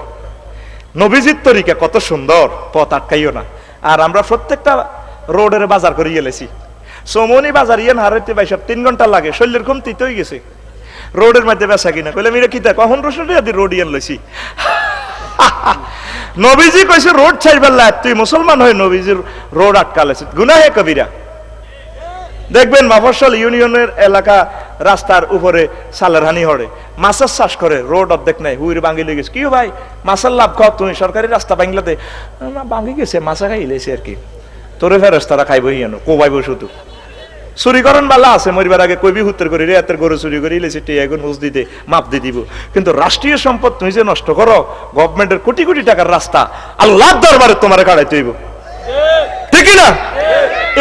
নবীজির তরিকা কত সুন্দর পথ আটকাইও না আর আমরা প্রত্যেকটা রোডের বাজার করে গেলেছি সমনি বাজার ইয়েন হারাইতে 3 ঘন্টা লাগে শরীরের ঘুম তিতে হয়ে গেছে রোডের মধ্যে বেচা কিনা কইলে মিরে কিতা কখন রসুন রোড ইয়ান লইছি নবীজি কইছে রোড ছাইবার লাই তুই মুসলমান হয়ে নবীজির রোড আটকালেছে গুনাহে কবিরা দেখবেন মফস্বল ইউনিয়নের এলাকা রাস্তার উপরে সালের হানি হরে মাছের চাষ করে রোড অর্ধেক নাই হুইর ভাঙি লেগে গেছে কি ভাই মাছের লাভ খাও তুমি সরকারি রাস্তা ভাঙলাতে ভাঙি গেছে মাছা খাই লেছে আর কি তোরে ফেরেশতারা খাইব হিয়ানো কোবাইব শুধু চুরি করেন বালা আছে মরিবার আগে কইবি হুত্তর করি রে এতের গরু চুরি করি লেছে টেয়াগুন হুজ দিতে মাপ দিয়ে দিব কিন্তু রাষ্ট্রীয় সম্পদ তুমি যে নষ্ট করো গভর্নমেন্টের কোটি কোটি টাকার রাস্তা আল্লাহর দরবারে তোমারে কাটাইতে হইব ঠিক না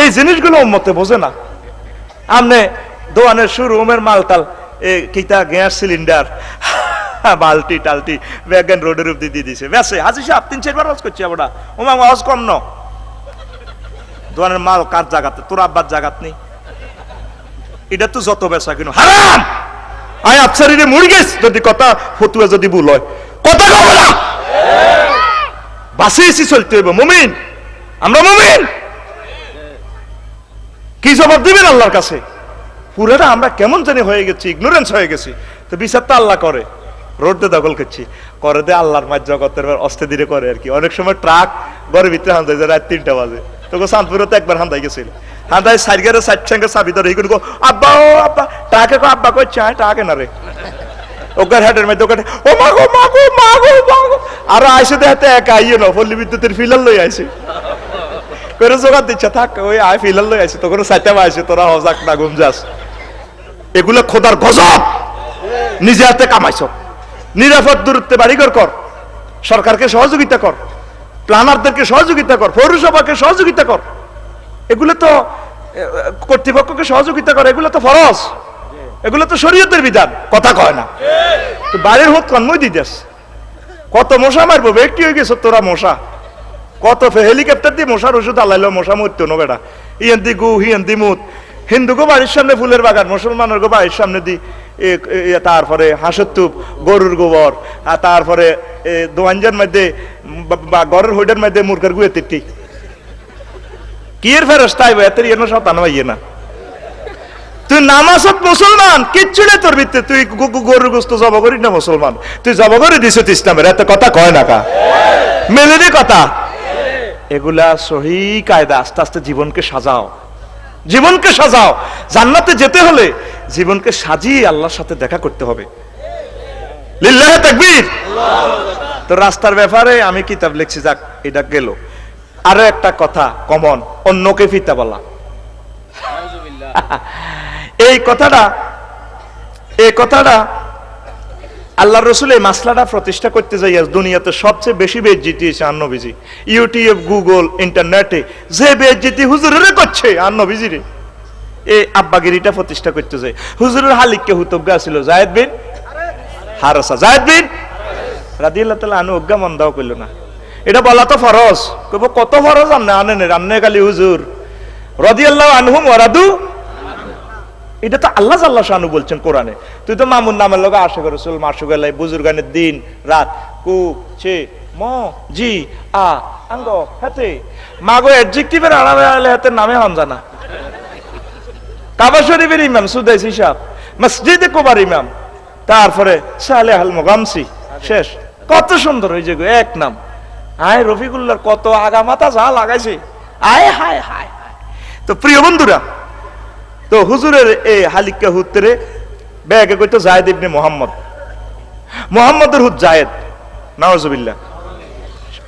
এই জিনিসগুলো উম্মতে বোঝে না আমনে দোয়ানের শোরুমের মালতাল কিতা গ্যাস সিলিন্ডার বালতি টালতি ব্যাগন রোডের উপর দিয়ে দিছে বেসে হাজি সাহেব 3-4 বার হজ করছি আমরা ওমা হজ কম ন দোয়ানের মাল কার জায়গাতে তোর আব্বার জায়গাত নেই এটা তো যত বেচা কিনো হারাম। আয় আচ্ছারিরে মরে গেছ যদি কথা ফতুয়া যদি ভুল হয়, কথা কব না, বাঁচিয়েছি চলতে হইব। মুমিন, আমরা মুমিন, কি জবাব দিবেন আল্লাহর কাছে? পুরাটা আমরা কেমন জানি হয়ে গেছি, ইগনোরেন্স হয়ে গেছি। তো বিচার তো আল্লাহ করে, রোড দিয়ে দখল করছি, করে দে আল্লাহর মাঝ জগতের অস্তে ধীরে করে আর কি। অনেক সময় ট্রাক ঘরের ভিতরে হান্দাই যায় রাত 3টা বাজে। তোকে চাঁদপুরে তো একবার হান্দাই গেছিল, হান্দাই সাইডগারে সাইড সঙ্গে চাবি ধরে এই গো আব্বা, ও আব্বা, টাকে কো আব্বা কই চায় টাকে না রে, ওকার হাটের মধ্যে ওখানে ও মাগো মাগো মাগো মাগো, আর আইসে দেখাতে একা আইয়ে না, পল্লী বিদ্যুতের ফিলার লই আইসে করে জোগাড় দিচ্ছে, থাক ওই আয় ফিলার লই আইসে, তখন সাইটা আইসে, তোরা হজাক না ঘুম যাস। এগুলো খোদার গজব, নিজে হাতে কামাইছ। নিরাপদ দূরত্বে বাড়িঘর কর, সরকারকে সহযোগিতা কর, প্ল্যানারদেরকে সহযোগিতা কর, পৌরসভাকে সহযোগিতা কর, এগুলো তো কর্তৃপক্ষকে সহযোগিতা কর, এগুলো তো ফরজ, এগুলো তো শরীয়তের বিধান। কথা কয় না তো বাড়ির হোক কন্ময় দিদেস, কত মশা মারবো একটি হয়ে গেছে তোরা মশা, কত হেলিকপ্টার দিয়ে মশার ওষুধ আলাইলো, মশা মরতো না বেটা। ইয়েন্দি গু হিয়েন্দি মুত, হিন্দুকে বাড়ির সামনে ফুলের বাগান, মুসলমানের গো বাড়ির সামনে দি তারপরে হাঁসের তুপ, গরুর গোবর, আর তারপরে দোয়াঞ্জার মধ্যে ঘরের হোটের মধ্যে মুরগের গুয়ে তিটি কি এর ফেরস তাই এতের ইয়ে না সতানো ইয়ে না। তুই নামাজত মুসলমান, কিচ্ছু নেই তোর ভিত্তি, তুই গরুর গোস্ত জব করিস না মুসলমান, তুই জব করে দিস ইসলামের, এত কথা কয় না কা মেলেনি কথা। এগুলা সহি কায়দা, আস্তে আস্তে জীবনকে সাজাও, জীবনকে সাজাও। জান্নাতে যেতে হলে জীবনকে সাজিয়ে আল্লাহর সাথে দেখা করতে হবে। লিল্লাহে তাকবীর। তো রাস্তার ব্যাপারে আমি কিতাব লিখছি, যাক এটা গেল। আরো একটা কথা কমন, অন্যকে ফিতা বলা। এই কথাটা আল্লাহর রাসূল এই মাসলাটা প্রতিষ্ঠা করতে যাইয়া দুনিয়াতে সবচেয়ে বেশি বেইজ্জতি হয়েছে আর নবীজি। ইউটিউব, গুগল, ইন্টারনেটে যে বেইজ্জতি হুজুরের করছে আর নবীজিরে, এই আব্বাগিরিটা প্রতিষ্ঠা করতে যায়। হুজুরের হালিককে হুতজ্ঞা ছিল যায়েদ বিন হারেসা, যায়েদ বিন রাদিয়াল্লাহু তাআলা আনহু অজ্ঞা মন্দাও কইল না। এটা বলা তো ফরজ, কইব কত ফরজ আন্নে খালি হুজুর রাদিয়াল্লাহু আনহুম ওয়া রাদু। এটা তো আল্লাহ জাল্লাহু শানহু বলছেন কোরআনে। তুই তো মামুন নামের লগে আশিক রাসূল মাশুগালাই বুজুর্গানের দিন রাত কু ছে ম জি আ আঙ্গ হাতে মাগো অ্যাডজেক্টিভের আড়ালে আড়ালে হাতে নামে হন জানা। কাবা শরীফের ইমাম সুদাইসি সাহেব, মসজিদে কুবার ইমাম, তারপরে সালেহ আল মুগামসি, শেষ। কত সুন্দর হয়ে যে এক নাম। আয় রফিকুল্লাহর কত আগামাতা যা লাগাইছে, আয় হায় হায় হায়। তো প্রিয় বন্ধুরা, তো হুজুরের এই হালিকা হুত্তরে ব্যাগে কইতো জায়েদ ইবনে মুহাম্মদ, মুহাম্মদের হুত জায়েদ, নাউজুবিল্লাহ।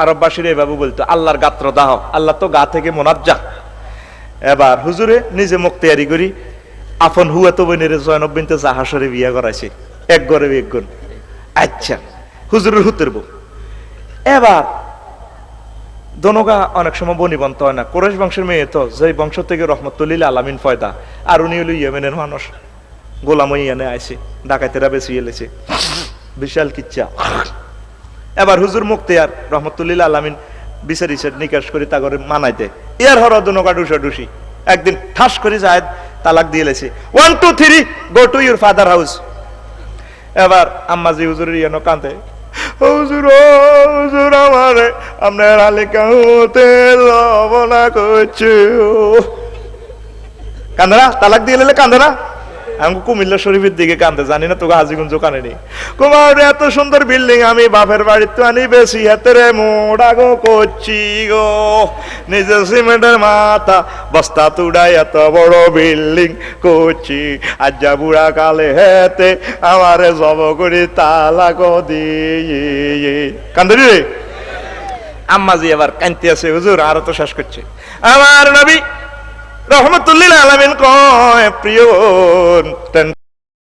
আরববাসীরা এভাবে বলতো আল্লাহর গাত্র দাহ, আল্লাহ তো গা থেকে মোনাজ্জাহ। এবার হুজুরে নিজে মুখ তৈরি করি আপন হুয়া তো বোনের জয়নব বিনতে জাহাসরে বিয়া করাইছে, এক ঘরে এক গুণ। আচ্ছা, হুজুরের হুতের বউ। এবার দনগা অনেক সময় বনিবন্ত হয় না, কোরাইশ বংশের মেয়ে তো, যে বংশ থেকে রহমতুল্লিল আলামিন ফয়দা, আর উনি হলো ইয়েমেনের মানুষ, গোলাম ইয়ানে আইছে, ডাকাতেরা বেশি এলেছে, বিশাল কিচ্ছা। এবার হুজুর মুক্তিয়ার রহমতুল্লিল আলামিন বিচারিছে, নিকাশ করে তা করে মানাই দেয়। ইয়ার হর দনগা ডুসি একদিন ঠাস করে জায়েদ তালাক দিয়ে লেছে, 1 2 3 go to your father house. এবার আম্মাজি হুজুরের ইয়ানো কাঁদে, হুজুর ও হুজুর আমারে আপনার আলিকা হতে লবনা করছে। কান্দে না, তালাক দিয়ে লেলে কান্দে না। আমি কুমিল্লা শরীফের দিকে কান্দে, জানি না তোকে হাজিগঞ্জ কানে নেই। কুমার এত সুন্দর বিল্ডিং আমি বাপের বাড়ির তো আনি বেশি হাতের মোড়া গো করছি গো, নিজের সিমেন্টের মাথা বস্তা তুড়াই এত বড় বিল্ডিং করছি, আজ যা বুড়া কালে হেতে আমারে জব করি তালাক দিয়ে। কান্দে রে আম্মাজি এবার কানতে আছে, হুজুর আরো তো শেষ করছে। আমার নবী রহমতুল্লিল আলামিন কয়, প্রিয়